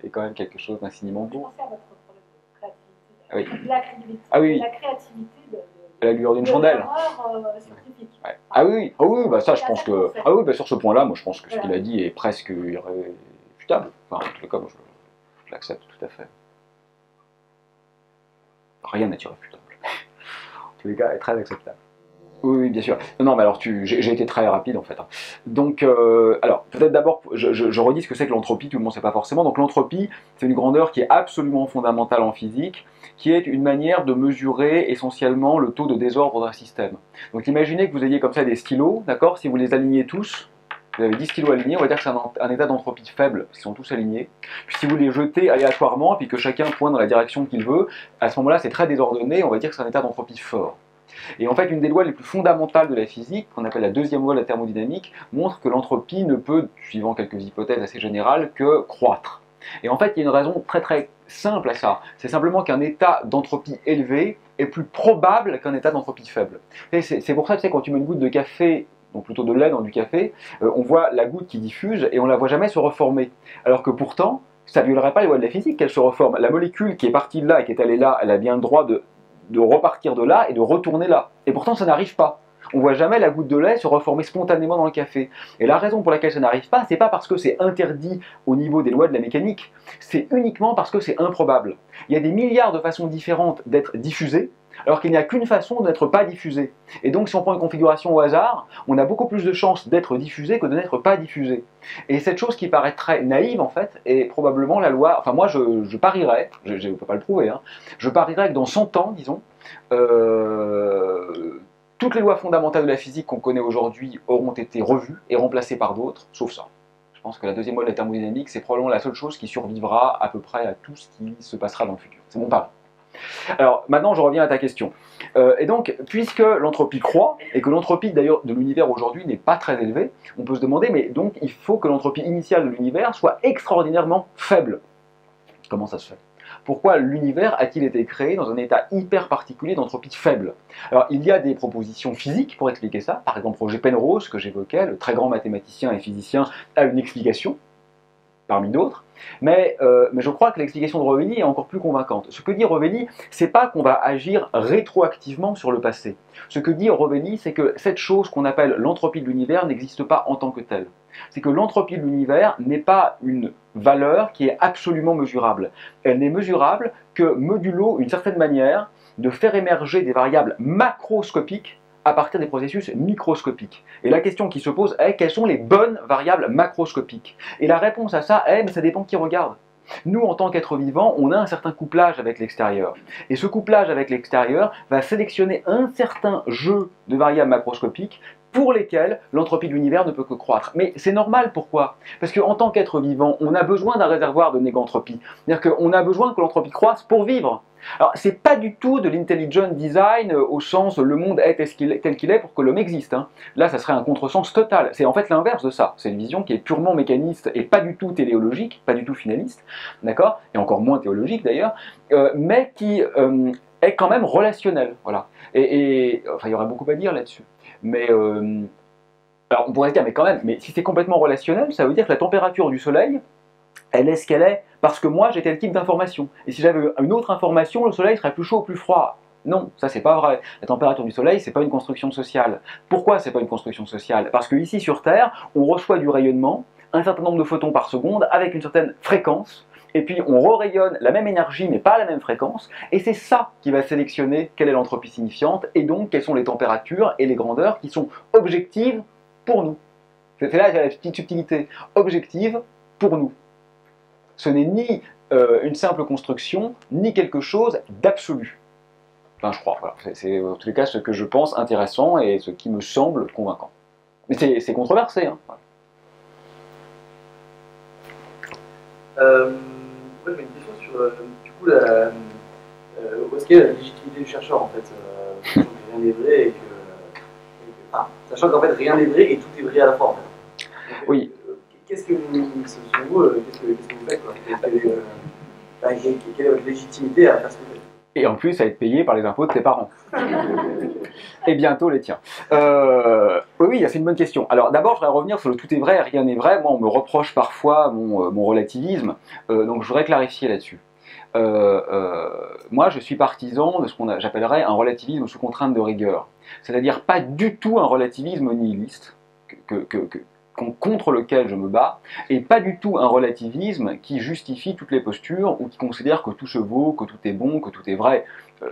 est quand même quelque chose d'infiniment Je beau. pensais à votre problème de créativité. Ah oui. De la créativité. Ah oui. La créativité À la lueur d'une chandelle. l'erreur scientifique. Ouais. Ah oui, ah oui, bah ça je pense que... Ah oui, bah sur ce point-là, moi je pense que ce qu'il a dit est presque irréfutable. Enfin, en tout cas, moi je l'accepte tout à fait. Rien n'est irréfutable. En tous les cas, est très acceptable. Oui, oui, bien sûr. Non, mais alors, j'ai été très rapide en fait. Donc, alors, peut-être d'abord, je redis ce que c'est que l'entropie, tout le monde ne sait pas forcément. Donc, l'entropie, c'est une grandeur qui est absolument fondamentale en physique, qui est une manière de mesurer essentiellement le taux de désordre d'un système. Donc, imaginez que vous ayez comme ça des stylos, d'accord? Si vous les alignez tous, vous avez 10 stylos alignés, on va dire que c'est un état d'entropie faible, ils sont tous alignés. Puis si vous les jetez aléatoirement, puis que chacun pointe dans la direction qu'il veut, à ce moment-là, c'est très désordonné, on va dire que c'est un état d'entropie fort. Et en fait, une des lois les plus fondamentales de la physique, qu'on appelle la deuxième loi de la thermodynamique, montre que l'entropie ne peut, suivant quelques hypothèses assez générales, que croître. Et en fait, il y a une raison très très simple à ça. C'est simplement qu'un état d'entropie élevé est plus probable qu'un état d'entropie faible. C'est pour ça que quand tu mets une goutte de café, donc plutôt de lait dans du café, on voit la goutte qui diffuse et on ne la voit jamais se reformer. Alors que pourtant, ça ne violerait pas les lois de la physique qu'elle se reforme. La molécule qui est partie de là et qui est allée là, elle a bien le droit de repartir de là et de retourner là. Et pourtant, ça n'arrive pas. On ne voit jamais la goutte de lait se reformer spontanément dans le café. Et la raison pour laquelle ça n'arrive pas, c'est pas parce que c'est interdit au niveau des lois de la mécanique, c'est uniquement parce que c'est improbable. Il y a des milliards de façons différentes d'être diffusé, alors qu'il n'y a qu'une façon d'être pas diffusé. Et donc si on prend une configuration au hasard, on a beaucoup plus de chances d'être diffusé que de n'être pas diffusé. Et cette chose qui paraît très naïve en fait, est probablement la loi, enfin moi je parierais, je ne peux pas le prouver, hein, je parierais que dans 100 ans, disons, toutes les lois fondamentales de la physique qu'on connaît aujourd'hui auront été revues et remplacées par d'autres, sauf ça. Je pense que la deuxième loi de la thermodynamique, c'est probablement la seule chose qui survivra à peu près à tout ce qui se passera dans le futur. C'est mon pari. Alors maintenant je reviens à ta question. Et donc puisque l'entropie croît, et que l'entropie d'ailleurs de l'univers aujourd'hui n'est pas très élevée, on peut se demander, mais donc il faut que l'entropie initiale de l'univers soit extraordinairement faible. Comment ça se fait? Pourquoi l'univers a-t-il été créé dans un état hyper particulier d'entropie faible? Alors il y a des propositions physiques pour expliquer ça, par exemple Roger Penrose que j'évoquais, le très grand mathématicien et physicien, a une explication, parmi d'autres, mais je crois que l'explication de Rovelli est encore plus convaincante. Ce que dit Rovelli, c'est pas qu'on va agir rétroactivement sur le passé. Ce que dit Rovelli, c'est que cette chose qu'on appelle l'entropie de l'univers n'existe pas en tant que telle. C'est que l'entropie de l'univers n'est pas une valeur qui est absolument mesurable. Elle n'est mesurable que modulo une certaine manière de faire émerger des variables macroscopiques à partir des processus microscopiques. Et la question qui se pose est, quelles sont les bonnes variables macroscopiques? Et la réponse à ça est, mais ça dépend qui regarde. Nous, en tant qu'êtres vivants, on a un certain couplage avec l'extérieur. Et ce couplage avec l'extérieur va sélectionner un certain jeu de variables macroscopiques pour lesquelles l'entropie de l'univers ne peut que croître. Mais c'est normal, pourquoi? Parce qu'en tant qu'être vivant, on a besoin d'un réservoir de négantropie. C'est-à-dire qu'on a besoin que l'entropie croisse pour vivre. Alors, c'est pas du tout de l'intelligent design au sens le monde est tel qu'il est pour que l'homme existe. Hein. Là, ça serait un contresens total. C'est en fait l'inverse de ça. C'est une vision qui est purement mécaniste et pas du tout téléologique, pas du tout finaliste, d'accord? Et encore moins théologique d'ailleurs, mais qui est quand même relationnelle. Voilà. Enfin, il y aurait beaucoup à dire là-dessus. Mais alors on pourrait se dire, mais quand même, mais si c'est complètement relationnel, ça veut dire que la température du Soleil, elle est ce qu'elle est parce que moi j'ai tel type d'information. Et si j'avais une autre information, le Soleil serait plus chaud ou plus froid. Non, ça c'est pas vrai. La température du Soleil, c'est pas une construction sociale. Pourquoi c'est pas une construction sociale? Parce que ici sur Terre, on reçoit du rayonnement, un certain nombre de photons par seconde, avec une certaine fréquence, et puis on re-rayonne la même énergie mais pas à la même fréquence, et c'est ça qui va sélectionner quelle est l'entropie signifiante, et donc quelles sont les températures et les grandeurs qui sont objectives pour nous. C'est là la petite subtilité. Objective pour nous. Ce n'est ni une simple construction, ni quelque chose d'absolu. Enfin, je crois. Voilà. C'est en tous les cas ce que je pense intéressant et ce qui me semble convaincant. Mais c'est controversé. Hein. Moi, j'ai une question sur du coup où est-ce qu'est la légitimité du chercheur en fait, sachant que rien n'est vrai enfin, sachant qu'en fait rien n'est vrai et tout est vrai à la fois en fait. Donc, oui. Qu'est-ce que vous, selon vous, qu'est-ce que vous faites quoi? Quelle est votre légitimité à faire ce que vous faites? Et en plus à être payé par les impôts de tes parents. Et bientôt les tiens. Oui, c'est une bonne question. Alors d'abord, je voudrais revenir sur le tout est vrai, rien n'est vrai. Moi, on me reproche parfois mon relativisme, donc je voudrais clarifier là-dessus. Moi, je suis partisan de ce qu'on j'appellerais un relativisme sous contrainte de rigueur. C'est-à-dire pas du tout un relativisme nihiliste, contre lequel je me bats, et pas du tout un relativisme qui justifie toutes les postures ou qui considère que tout se vaut, que tout est bon, que tout est vrai.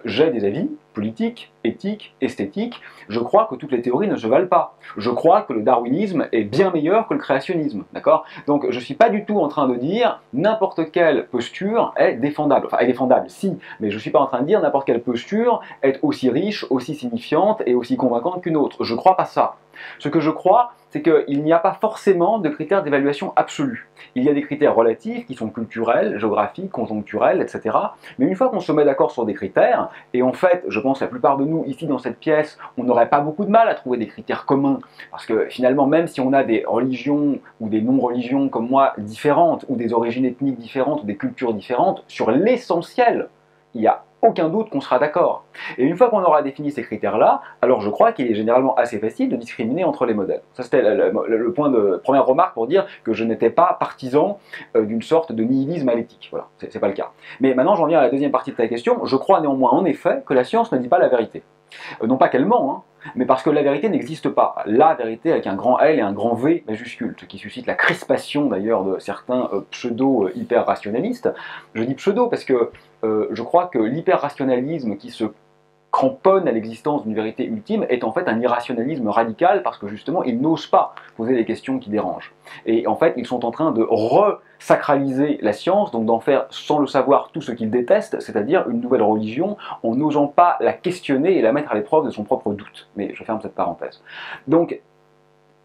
J'ai des avis politiques, éthiques, esthétiques. Je crois que toutes les théories ne se valent pas. Je crois que le darwinisme est bien meilleur que le créationnisme. D'accord ? Donc je ne suis pas du tout en train de dire n'importe quelle posture est défendable. Enfin, est défendable, si, mais je ne suis pas en train de dire n'importe quelle posture est aussi riche, aussi signifiante et aussi convaincante qu'une autre. Je ne crois pas ça. Ce que je crois, c'est qu'il n'y a pas forcément de critères d'évaluation absolus. Il y a des critères relatifs qui sont culturels, géographiques, conjoncturels, etc. Mais une fois qu'on se met d'accord sur des critères, et en fait, je pense que la plupart de nous, ici dans cette pièce, on n'aurait pas beaucoup de mal à trouver des critères communs, parce que finalement, même si on a des religions ou des non-religions comme moi différentes, ou des origines ethniques différentes, ou des cultures différentes, sur l'essentiel, il y a aucun doute qu'on sera d'accord. Et une fois qu'on aura défini ces critères-là, alors je crois qu'il est généralement assez facile de discriminer entre les modèles. Ça c'était le point de première remarque pour dire que je n'étais pas partisan d'une sorte de nihilisme à l'éthique. Voilà, c'est pas le cas. Mais maintenant j'en viens à la deuxième partie de ta question. Je crois néanmoins en effet que la science ne dit pas la vérité. Non pas qu'elle ment, hein, mais parce que la vérité n'existe pas. La vérité avec un grand L et un grand V majuscule, ce qui suscite la crispation d'ailleurs de certains pseudo-hyper-rationalistes. Je dis pseudo parce que je crois que l'hyper-rationalisme qui se cramponne à l'existence d'une vérité ultime est en fait un irrationalisme radical parce que justement ils n'osent pas poser les questions qui dérangent. Et en fait ils sont en train de resacraliser la science, donc d'en faire sans le savoir tout ce qu'ils détestent, c'est-à-dire une nouvelle religion en n'osant pas la questionner et la mettre à l'épreuve de son propre doute. Mais je ferme cette parenthèse. Donc,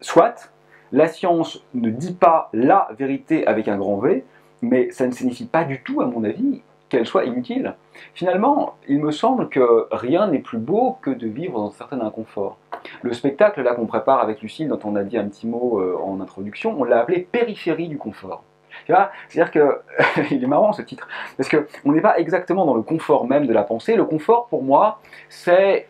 soit, la science ne dit pas la vérité avec un grand V, mais ça ne signifie pas du tout, à mon avis, qu'elle soit inutile. Finalement, il me semble que rien n'est plus beau que de vivre dans un certain inconfort. Le spectacle là qu'on prépare avec Lucille, dont on a dit un petit mot en introduction, on l'a appelé périphérie du confort. C'est-à-dire que, il est marrant ce titre, parce qu'on n'est pas exactement dans le confort même de la pensée. Le confort, pour moi, c'est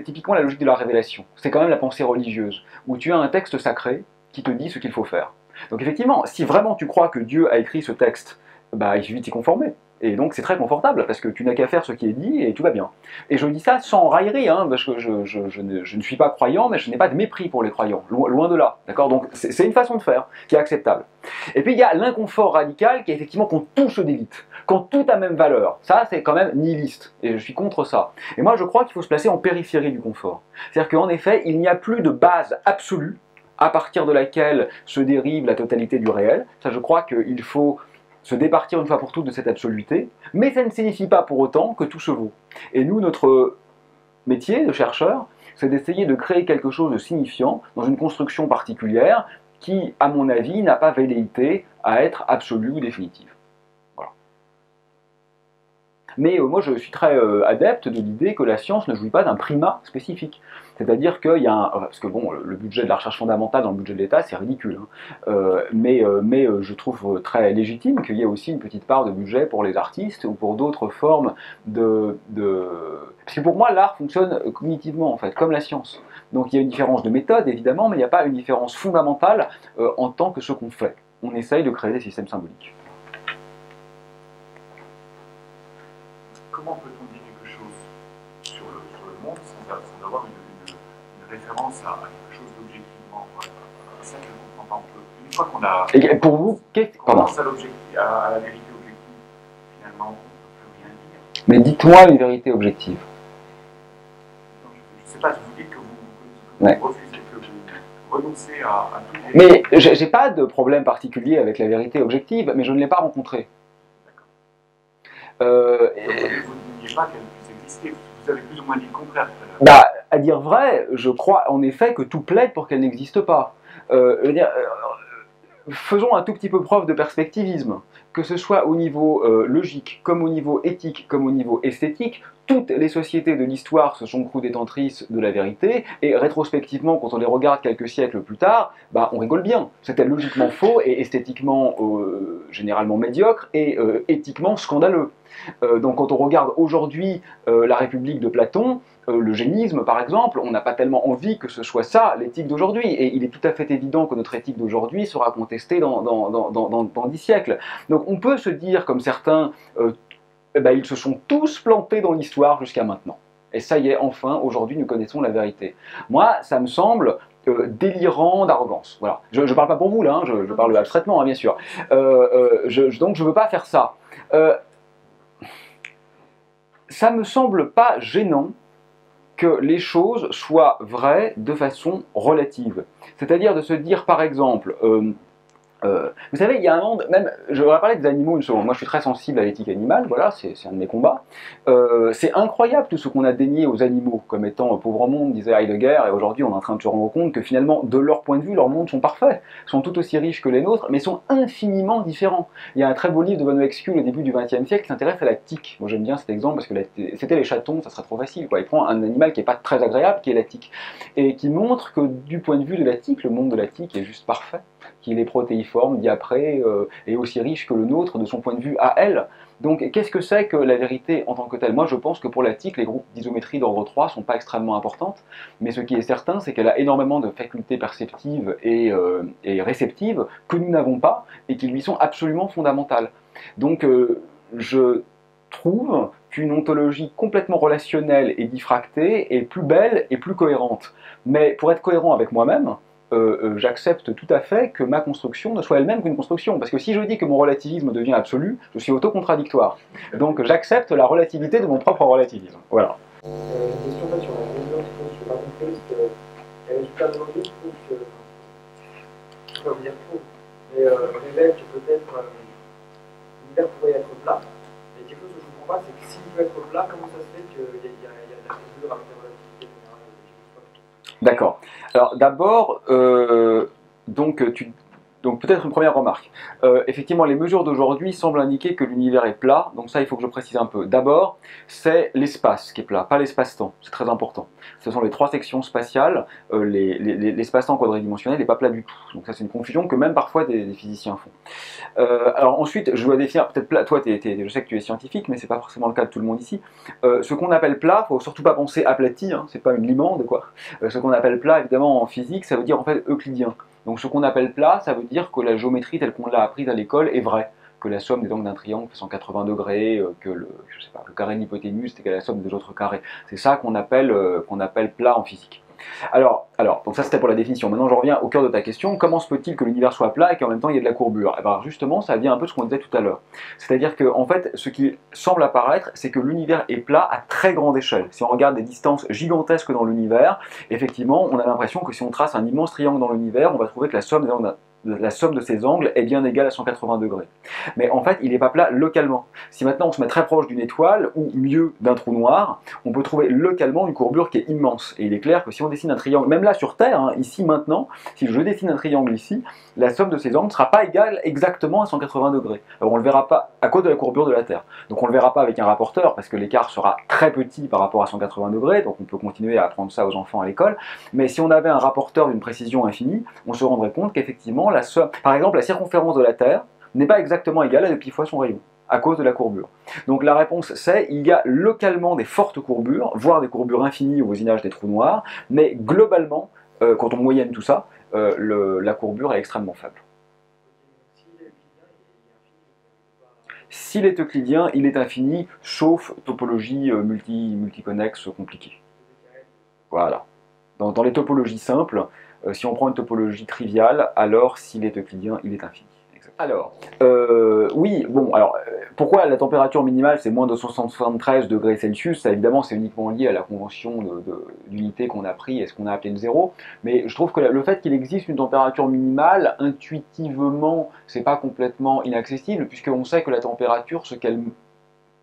typiquement la logique de la révélation. C'est quand même la pensée religieuse, où tu as un texte sacré qui te dit ce qu'il faut faire. Donc effectivement, si vraiment tu crois que Dieu a écrit ce texte, bah, il suffit de s'y conformer. Et donc c'est très confortable, parce que tu n'as qu'à faire ce qui est dit et tout va bien. Et je dis ça sans raillerie, hein, parce que je ne suis pas croyant, mais je n'ai pas de mépris pour les croyants, loin de là. D'accord ? Donc c'est une façon de faire qui est acceptable. Et puis il y a l'inconfort radical qui est effectivement quand tout se délite, quand tout a même valeur. Ça c'est quand même nihiliste, et je suis contre ça. Et moi je crois qu'il faut se placer en périphérie du confort. C'est-à-dire qu'en effet, il n'y a plus de base absolue à partir de laquelle se dérive la totalité du réel. Ça je crois qu'il faut se départir une fois pour toutes de cette absoluité, mais ça ne signifie pas pour autant que tout se vaut. Et nous, notre métier de chercheur, c'est d'essayer de créer quelque chose de signifiant dans une construction particulière qui, à mon avis, n'a pas velléité à être absolue ou définitive. Voilà. Mais moi, je suis très adepte de l'idée que la science ne jouit pas d'un primat spécifique. C'est-à-dire qu'il y a un... Parce que bon, le budget de la recherche fondamentale dans le budget de l'État, c'est ridicule. Hein. Mais je trouve très légitime qu'il y ait aussi une petite part de budget pour les artistes ou pour d'autres formes de... Parce que pour moi, l'art fonctionne cognitivement, en fait, comme la science. Donc il y a une différence de méthode, évidemment, mais il n'y a pas une différence fondamentale en tant que ce qu'on fait. On essaye de créer des systèmes symboliques. Comment peut-on dire quelque chose sur le monde sans avoir une référence à quelque chose d'objectivement? C'est ça que je ne comprends pas. Une fois qu'on a... Et pour vous, commence à la vérité objective, finalement, on ne peut plus rien dire. Mais dites-moi une vérité objective. Non, je ne sais pas, si vous dites que vous refusez, que vous renoncez à tout. Mais j'ai pas de problème particulier avec la vérité objective, mais je ne l'ai pas rencontrée. D'accord. Vous ne niez pas qu'elle puisse exister. vous avez plus ou moins dit le contraire tout à l'heure. Bah, à dire vrai, je crois en effet que tout plaide pour qu'elle n'existe pas. Je veux dire, faisons un tout petit peu preuve de perspectivisme, que ce soit au niveau logique, comme au niveau éthique, comme au niveau esthétique. Toutes les sociétés de l'histoire se sont crues détentrices de la vérité, et rétrospectivement, quand on les regarde quelques siècles plus tard, bah, on rigole bien. C'était logiquement faux et esthétiquement généralement médiocre et éthiquement scandaleux. Donc quand on regarde aujourd'hui la République de Platon, l'eugénisme par exemple, on n'a pas tellement envie que ce soit ça l'éthique d'aujourd'hui, et il est tout à fait évident que notre éthique d'aujourd'hui sera contestée dans 10 siècles. Donc on peut se dire, comme certains, ben, ils se sont tous plantés dans l'histoire jusqu'à maintenant. Et ça y est, enfin, aujourd'hui, nous connaissons la vérité. Moi, ça me semble délirant d'arrogance. Voilà. Je ne parle pas pour vous, là, hein, je parle abstraitement, hein, bien sûr. Donc, je ne veux pas faire ça. Ça me semble pas gênant que les choses soient vraies de façon relative. C'est-à-dire de se dire, par exemple... vous savez, il y a un monde, même, je vais parler des animaux une seconde, moi je suis très sensible à l'éthique animale, voilà, c'est un de mes combats. C'est incroyable tout ce qu'on a dénié aux animaux comme étant pauvre monde, disait Heidegger, et aujourd'hui on est en train de se rendre compte que finalement, de leur point de vue, leurs mondes sont parfaits, sont tout aussi riches que les nôtres, mais sont infiniment différents. Il y a un très beau livre de Von Uexküll au début du XXe siècle qui s'intéresse à la tique. Moi j'aime bien cet exemple parce que c'était les chatons, ça serait trop facile, quoi. Il prend un animal qui n'est pas très agréable, qui est la tique, et qui montre que du point de vue de la tique, le monde de la tique est juste parfait, qu'il est protéiforme, diapré, et aussi riche que le nôtre de son point de vue à elle. Donc qu'est-ce que c'est que la vérité en tant que telle? Moi je pense que pour la tique, les groupes d'isométrie d'ordre 3 ne sont pas extrêmement importantes, mais ce qui est certain, c'est qu'elle a énormément de facultés perceptives et réceptives que nous n'avons pas, et qui lui sont absolument fondamentales. Donc je trouve qu'une ontologie complètement relationnelle et diffractée est plus belle et plus cohérente. Mais pour être cohérent avec moi-même, j'accepte tout à fait que ma construction ne soit elle-même qu'une construction. Parce que si je dis que mon relativisme devient absolu, je suis autocontradictoire. Donc j'accepte la relativité de mon propre relativisme. Voilà. Une question en fait, sur la mesure, je ne suis pas compris, parce que les résultats de l'audio, je trouve que, je ne peux pas vous dire tout, mais révèle que peut-être l'univers pourrait être plat. Mais quelque chose que je ne comprends pas, c'est que s'il peut être plat, comment ça se fait qu'il y a de la mesure avec la relativité générale? D'accord. Alors d'abord, donc peut-être une première remarque. Effectivement, les mesures d'aujourd'hui semblent indiquer que l'univers est plat, donc ça il faut que je précise un peu. D'abord, c'est l'espace qui est plat, pas l'espace-temps, c'est très important. Ce sont les trois sections spatiales, l'espace-temps quadridimensionnel n'est pas plat du tout. Donc ça c'est une confusion que même parfois des physiciens font. Alors ensuite, je dois définir, peut-être plat, toi je sais que tu es scientifique, mais c'est pas forcément le cas de tout le monde ici. Ce qu'on appelle plat, faut surtout pas penser aplati, hein, c'est pas une limande quoi. Ce qu'on appelle plat, évidemment en physique, ça veut dire en fait euclidien. Donc ce qu'on appelle plat, ça veut dire que la géométrie telle qu'on l'a apprise à l'école est vraie, que la somme des angles d'un triangle fait 180 degrés, que le carré de l'hypoténuse est égal à la somme des autres carrés. C'est ça qu'on appelle plat en physique. Alors, donc ça c'était pour la définition. Maintenant je reviens au cœur de ta question. Comment se peut-il que l'univers soit plat et qu'en même temps il y ait de la courbure? Et bien justement, ça vient un peu de ce qu'on disait tout à l'heure. C'est-à-dire que en fait, ce qui semble apparaître, c'est que l'univers est plat à très grande échelle. Si on regarde des distances gigantesques dans l'univers, effectivement, on a l'impression que si on trace un immense triangle dans l'univers, on va trouver que la somme de ces angles est bien égale à 180 degrés. Mais en fait, il n'est pas plat localement. Si maintenant on se met très proche d'une étoile, ou mieux d'un trou noir, on peut trouver localement une courbure qui est immense. Et il est clair que si on dessine un triangle, même là sur Terre, hein, ici maintenant, si je dessine un triangle ici, la somme de ces angles ne sera pas égale exactement à 180 degrés. Alors on ne le verra pas à cause de la courbure de la Terre. Donc on ne le verra pas avec un rapporteur, parce que l'écart sera très petit par rapport à 180 degrés, donc on peut continuer à apprendre ça aux enfants à l'école. Mais si on avait un rapporteur d'une précision infinie, on se rendrait compte qu'effectivement, par exemple, la circonférence de la Terre n'est pas exactement égale à 2 pi fois son rayon, à cause de la courbure. Donc la réponse c'est, il y a localement des fortes courbures, voire des courbures infinies au voisinage des trous noirs, mais globalement, quand on moyenne tout ça, la courbure est extrêmement faible. S'il est euclidien, il est infini, sauf topologie multiconnexe compliquée. Voilà. Dans les topologies simples, si on prend une topologie triviale, alors s'il est euclidien, il est infini. Alors, oui, bon, alors, pourquoi la température minimale c'est moins de 273 degrés Celsius? Ça évidemment c'est uniquement lié à la convention d'unité qu'on a pris et ce qu'on a appelé le zéro, mais je trouve que le fait qu'il existe une température minimale, intuitivement, c'est pas complètement inaccessible, puisqu'on sait que la température, ce qu'elle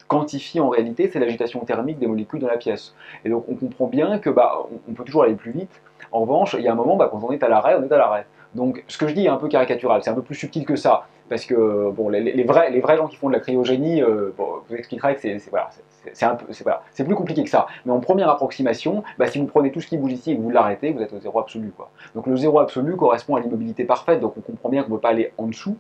quantifie en réalité, c'est l'agitation thermique des molécules dans la pièce. Et donc on comprend bien que on peut toujours aller plus vite. En revanche, il y a un moment, quand on est à l'arrêt, on est à l'arrêt. Donc ce que je dis est un peu caricatural, c'est un peu plus subtil que ça. Parce que bon, les vrais gens qui font de la cryogénie, vous expliquerai que c'est plus compliqué que ça. Mais en première approximation, si vous prenez tout ce qui bouge ici et que vous l'arrêtez, vous êtes au zéro absolu, quoi. Donc le zéro absolu correspond à l'immobilité parfaite, donc on comprend bien qu'on ne peut pas aller en dessous.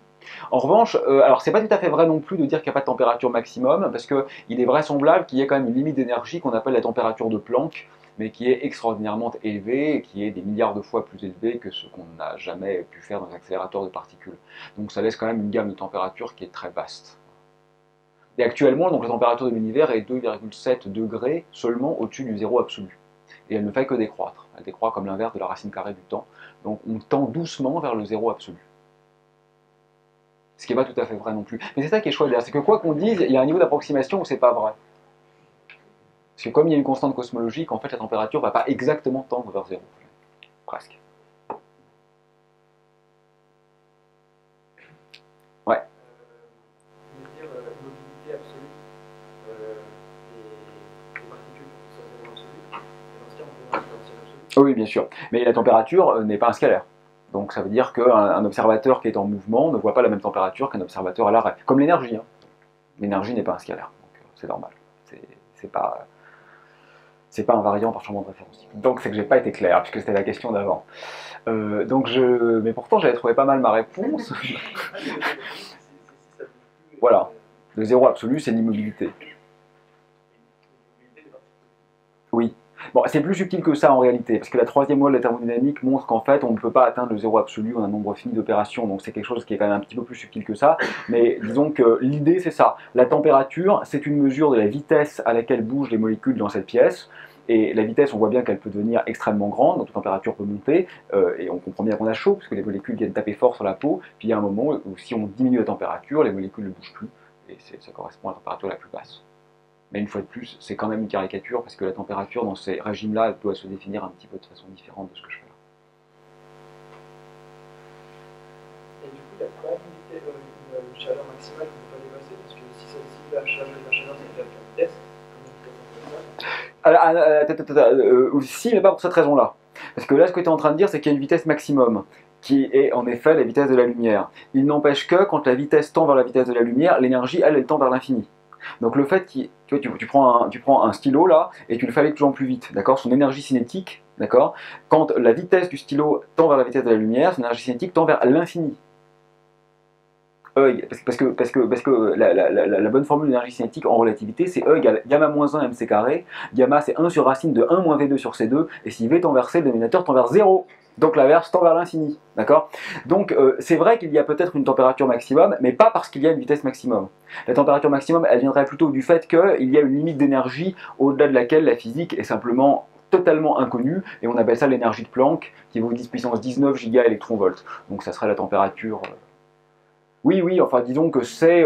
En revanche, alors c'est pas tout à fait vrai non plus de dire qu'il n'y a pas de température maximum, parce qu'il est vraisemblable qu'il y ait quand même une limite d'énergie qu'on appelle la température de Planck, mais qui est extraordinairement élevée et qui est des milliards de fois plus élevée que ce qu'on n'a jamais pu faire dans les accélérateurs de particules. Donc ça laisse quand même une gamme de température qui est très vaste. Et actuellement, donc, la température de l'univers est 2,7 degrés seulement au-dessus du zéro absolu. Et elle ne fait que décroître. Elle décroît comme l'inverse de la racine carrée du temps. Donc on tend doucement vers le zéro absolu. Ce qui n'est pas tout à fait vrai non plus. Mais c'est ça qui est chouette, c'est que quoi qu'on dise, il y a un niveau d'approximation où c'est pas vrai. Parce que comme il y a une constante cosmologique, en fait la température ne va pas exactement tendre vers zéro. Presque. Ouais. Dire mobilité absolue des particules pour que ce soit zéro absolu, et dans ce cas on peut un potentiel absolu. Oui, bien sûr. Mais la température n'est pas un scalaire. Donc ça veut dire qu'un observateur qui est en mouvement ne voit pas la même température qu'un observateur à l'arrêt. Comme l'énergie. Hein. L'énergie n'est pas un scalaire. Donc c'est normal. C'est pas un variant par changement de référence. Donc c'est que j'ai pas été clair, puisque c'était la question d'avant. Mais pourtant j'avais trouvé pas mal ma réponse. Voilà. Le zéro absolu, c'est l'immobilité. Oui. Bon, c'est plus subtil que ça en réalité, parce que la troisième loi de la thermodynamique montre qu'en fait on ne peut pas atteindre le zéro absolu en un nombre fini d'opérations, donc c'est quelque chose qui est quand même un petit peu plus subtil que ça, mais disons que l'idée c'est ça. La température, c'est une mesure de la vitesse à laquelle bougent les molécules dans cette pièce, et la vitesse, on voit bien qu'elle peut devenir extrêmement grande, donc la température peut monter, et on comprend bien qu'on a chaud, parce que les molécules viennent taper fort sur la peau, puis il y a un moment où si on diminue la température, les molécules ne bougent plus, et ça correspond à la température la plus basse. Mais une fois de plus, c'est quand même une caricature, parce que la température dans ces régimes-là, elle doit se définir un petit peu de façon différente de ce que je fais là. Et du coup, il y a quand même une chaleur maximale qu'on ne peut pas dépasser, parce que si la chaleur c'est la vitesse, Si, mais pas pour cette raison-là. Parce que là, ce que tu es en train de dire, c'est qu'il y a une vitesse maximum, qui est en effet la vitesse de la lumière. Il n'empêche que, quand la vitesse tend vers la vitesse de la lumière, l'énergie, elle tend vers l'infini. Donc le fait que tu prends un stylo là et tu le fais aller de plus en plus vite, d'accord, son énergie cinétique, d'accord, quand la vitesse du stylo tend vers la vitesse de la lumière, son énergie cinétique tend vers l'infini. Parce que la bonne formule d'énergie cinétique en relativité, c'est E égale gamma moins 1 mc carré, gamma c'est 1 sur racine de 1 moins V2 sur C2, et si V tend vers C, le dénominateur tend vers 0. Donc l'inverse tend vers l'infini, d'accord? Donc c'est vrai qu'il y a peut-être une température maximum, mais pas parce qu'il y a une vitesse maximum. La température maximum, elle viendrait plutôt du fait qu'il y a une limite d'énergie au-delà de laquelle la physique est simplement totalement inconnue, et on appelle ça l'énergie de Planck, qui vaut 10 puissance 19 gigaélectronvolts. Donc ça serait la température... Oui, enfin disons que c'est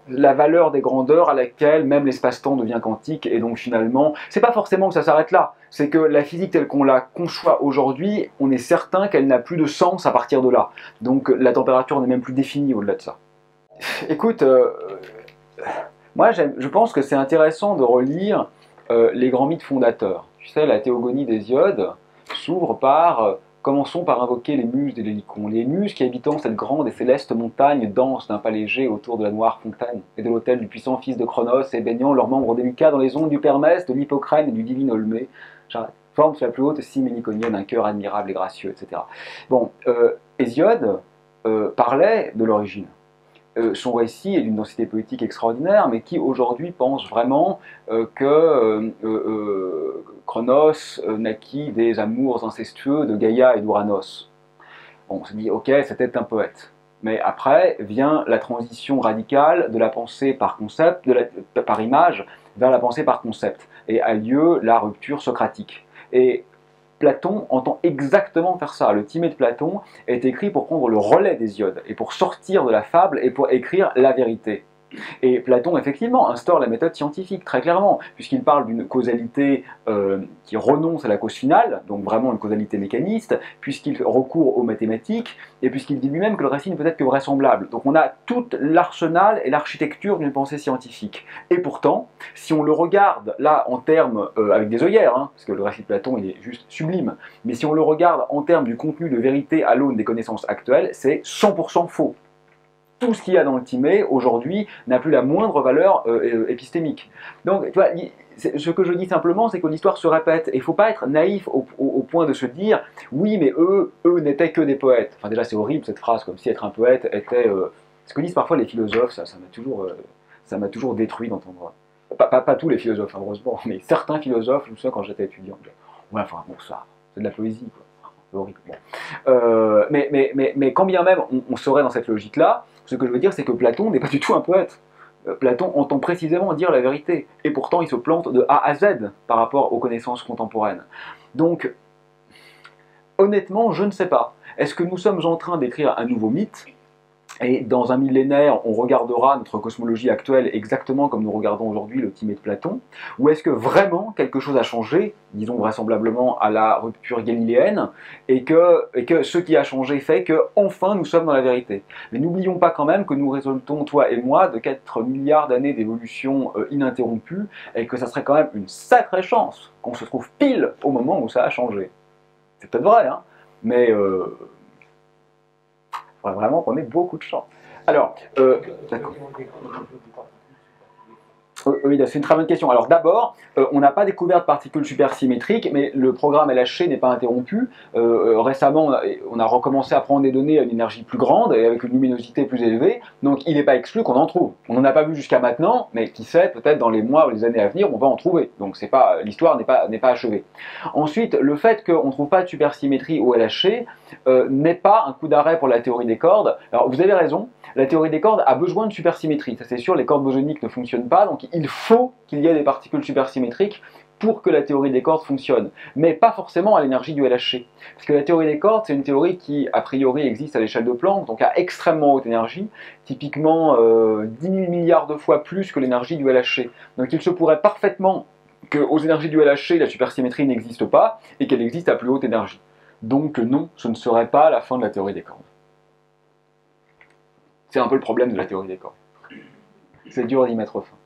la valeur des grandeurs à laquelle même l'espace-temps devient quantique, et donc finalement, c'est pas forcément que ça s'arrête là, c'est que la physique telle qu'on la conçoit aujourd'hui, on est certain qu'elle n'a plus de sens à partir de là. Donc la température n'est même plus définie au-delà de ça. Écoute, moi je pense que c'est intéressant de relire les grands mythes fondateurs. Tu sais, la théogonie d'Hésiode s'ouvre par... Commençons par invoquer les muses des Lélicons. Les muses qui habitant cette grande et céleste montagne dansent d'un pas léger autour de la noire fontaine et de l'autel du puissant fils de Cronos et baignant leurs membres délicats dans les ondes du Permès, de l'Hippocrène et du divin Olmé. J'arrête. Forment sur la plus haute cime héliconienne un cœur admirable et gracieux, etc. Bon, Hésiode parlait de l'origine. Son récit est d'une densité poétique extraordinaire, mais qui aujourd'hui pense vraiment que Cronos naquit des amours incestueux de Gaïa et d'Ouranos. Bon, on se dit, ok, c'était un poète. Mais après vient la transition radicale de la pensée par concept, par image, vers la pensée par concept, et a lieu la rupture socratique. Et Platon entend exactement faire ça. Le Timée de Platon est écrit pour prendre le relais d'Hésiode, et pour sortir de la fable, et pour écrire la vérité. Et Platon, effectivement, instaure la méthode scientifique, très clairement, puisqu'il parle d'une causalité qui renonce à la cause finale, donc vraiment une causalité mécaniste, puisqu'il recourt aux mathématiques, et puisqu'il dit lui-même que le récit ne peut être que vraisemblable. Donc on a tout l'arsenal et l'architecture d'une pensée scientifique. Et pourtant, si on le regarde là en termes, avec des œillères, hein, parce que le récit de Platon il est juste sublime, mais si on le regarde en termes du contenu de vérité à l'aune des connaissances actuelles, c'est 100% faux. Tout ce qu'il y a dans le Timée, aujourd'hui, n'a plus la moindre valeur épistémique. Donc, tu vois, ce que je dis simplement, c'est que l'histoire se répète. Et il ne faut pas être naïf au point de se dire « Oui, mais eux n'étaient que des poètes ». Enfin, déjà, c'est horrible cette phrase, comme si être un poète était... Ce que disent parfois les philosophes, ça m'a toujours détruit d'entendre. Pas tous les philosophes, hein, heureusement, mais certains philosophes, je me souviens quand j'étais étudiant. Ouais, enfin, bon, ça, c'est de la poésie, quoi. Horrible. Bon. Mais quand bien même on serait dans cette logique-là, ce que je veux dire, c'est que Platon n'est pas du tout un poète. Platon entend précisément dire la vérité, et pourtant il se plante de A à Z par rapport aux connaissances contemporaines. Donc, honnêtement, je ne sais pas. Est-ce que nous sommes en train d'écrire un nouveau mythe ? Et dans un millénaire, on regardera notre cosmologie actuelle exactement comme nous regardons aujourd'hui le Timée de Platon? Ou est-ce que vraiment quelque chose a changé, disons vraisemblablement à la rupture galiléenne, et que ce qui a changé fait que enfin nous sommes dans la vérité? Mais n'oublions pas quand même que nous résultons, toi et moi, de 4 milliards d'années d'évolution ininterrompue, et que ça serait quand même une sacrée chance qu'on se trouve pile au moment où ça a changé. C'est peut-être vrai, hein, mais... il faudrait vraiment qu'on ait beaucoup de chance. Alors, d'accord. Oui, c'est une très bonne question. Alors d'abord, on n'a pas découvert de particules supersymétriques, mais le programme LHC n'est pas interrompu. Récemment, on a recommencé à prendre des données à une énergie plus grande et avec une luminosité plus élevée, donc il n'est pas exclu qu'on en trouve. On n'en a pas vu jusqu'à maintenant, mais qui sait, peut-être dans les mois ou les années à venir, on va en trouver. Donc l'histoire n'est pas achevée. Ensuite, le fait qu'on ne trouve pas de supersymétrie au LHC n'est pas un coup d'arrêt pour la théorie des cordes. Alors vous avez raison, la théorie des cordes a besoin de supersymétrie. Ça c'est sûr, les cordes bosoniques ne fonctionnent pas, donc il faut qu'il y ait des particules supersymétriques pour que la théorie des cordes fonctionne, mais pas forcément à l'énergie du LHC. Parce que la théorie des cordes, c'est une théorie qui, a priori, existe à l'échelle de Planck, donc à extrêmement haute énergie, typiquement 10 000 milliards de fois plus que l'énergie du LHC. Donc il se pourrait parfaitement qu'aux énergies du LHC, la supersymétrie n'existe pas, et qu'elle existe à plus haute énergie. Donc non, ce ne serait pas la fin de la théorie des cordes. C'est un peu le problème de la théorie des cordes. C'est dur d'y mettre fin.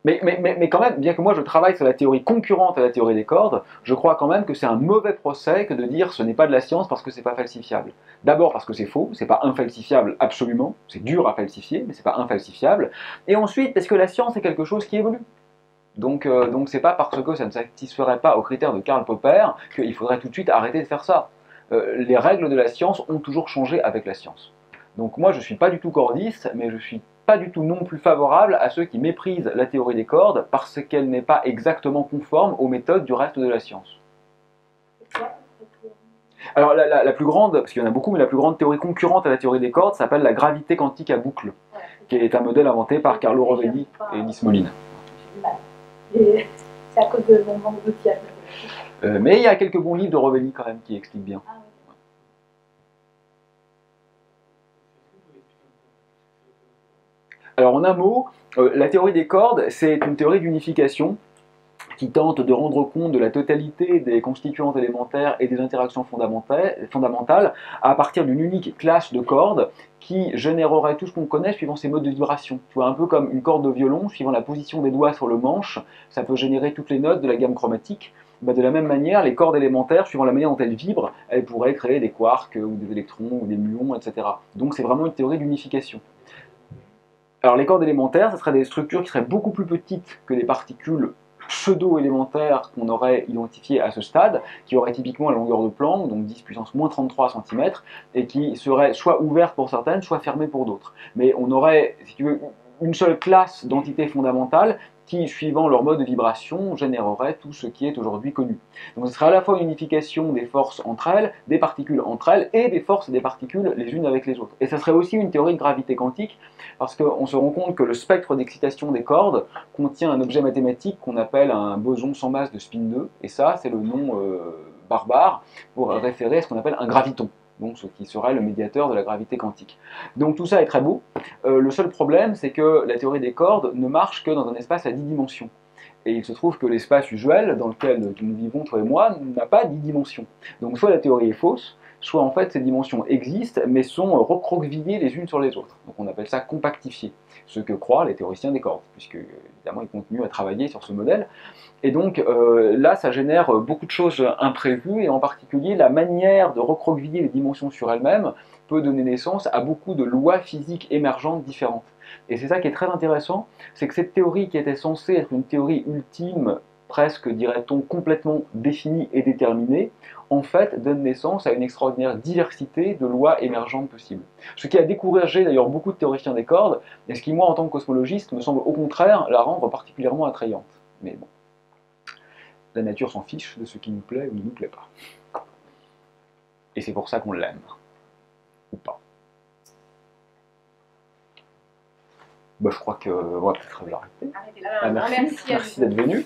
Mais quand même, bien que moi je travaille sur la théorie concurrente à la théorie des cordes, je crois quand même que c'est un mauvais procès que de dire ce n'est pas de la science parce que c'est pas falsifiable. D'abord parce que c'est faux, c'est pas infalsifiable absolument, c'est dur à falsifier, mais c'est pas infalsifiable. Et ensuite parce que la science est quelque chose qui évolue. Donc c'est pas parce que ça ne satisferait pas aux critères de Karl Popper qu'il faudrait tout de suite arrêter de faire ça. Les règles de la science ont toujours changé avec la science. Donc moi je suis pas du tout cordiste, mais je suis pas du tout non plus favorable à ceux qui méprisent la théorie des cordes parce qu'elle n'est pas exactement conforme aux méthodes du reste de la science. Alors la plus grande, parce qu'il y en a beaucoup, mais la plus grande théorie concurrente à la théorie des cordes s'appelle la gravité quantique à boucle, qui est un modèle inventé par Carlo Rovelli et Nice Moline. Et c'est à cause de mon manque d'outils. Mais il y a quelques bons livres de Rovelli quand même qui expliquent bien. Ah, oui. Alors en un mot, la théorie des cordes, c'est une théorie d'unification qui tente de rendre compte de la totalité des constituantes élémentaires et des interactions fondamentales à partir d'une unique classe de cordes qui générerait tout ce qu'on connaît suivant ses modes de vibration. Tu vois, un peu comme une corde de violon, suivant la position des doigts sur le manche, ça peut générer toutes les notes de la gamme chromatique. Bah, de la même manière, les cordes élémentaires, suivant la manière dont elles vibrent, elles pourraient créer des quarks ou des électrons ou des muons, etc. Donc c'est vraiment une théorie d'unification. Alors les cordes élémentaires, ce seraient des structures qui seraient beaucoup plus petites que les particules pseudo-élémentaires qu'on aurait identifiées à ce stade, qui auraient typiquement la longueur de Planck, donc 10 puissance moins 33 cm, et qui seraient soit ouvertes pour certaines, soit fermées pour d'autres. Mais on aurait, si tu veux, une seule classe d'entités fondamentales qui, suivant leur mode de vibration, générerait tout ce qui est aujourd'hui connu. Donc ce serait à la fois une unification des forces entre elles, des particules entre elles, et des forces et des particules les unes avec les autres. Et ça serait aussi une théorie de gravité quantique, parce qu'on se rend compte que le spectre d'excitation des cordes contient un objet mathématique qu'on appelle un boson sans masse de spin 2, et ça, c'est le nom barbare pour référer à ce qu'on appelle un graviton. donc ce qui serait le médiateur de la gravité quantique. Donc tout ça est très beau. Le seul problème, c'est que la théorie des cordes ne marche que dans un espace à 10 dimensions. Et il se trouve que l'espace usuel dans lequel nous vivons, toi et moi, n'a pas 10 dimensions. Donc soit la théorie est fausse, soit en fait ces dimensions existent, mais sont recroquevillées les unes sur les autres. Donc on appelle ça compactifié, ce que croient les théoriciens des cordes, puisque évidemment ils continuent à travailler sur ce modèle. Et donc là, ça génère beaucoup de choses imprévues, et en particulier la manière de recroqueviller les dimensions sur elles-mêmes peut donner naissance à beaucoup de lois physiques émergentes différentes. Et c'est ça qui est très intéressant, c'est que cette théorie qui était censée être une théorie ultime, presque, dirait-on, complètement définie et déterminée, en fait, donne naissance à une extraordinaire diversité de lois émergentes possibles. Ce qui a découragé d'ailleurs beaucoup de théoriciens des cordes, et ce qui, moi, en tant que cosmologiste, me semble au contraire la rendre particulièrement attrayante. Mais bon, la nature s'en fiche de ce qui nous plaît ou ne nous plaît pas. Et c'est pour ça qu'on l'aime. Ou pas. Bah, je crois qu'on va peut-être l'arrêter. Arrêtez là. Ah, merci, Merci à vous. merci d'être venu.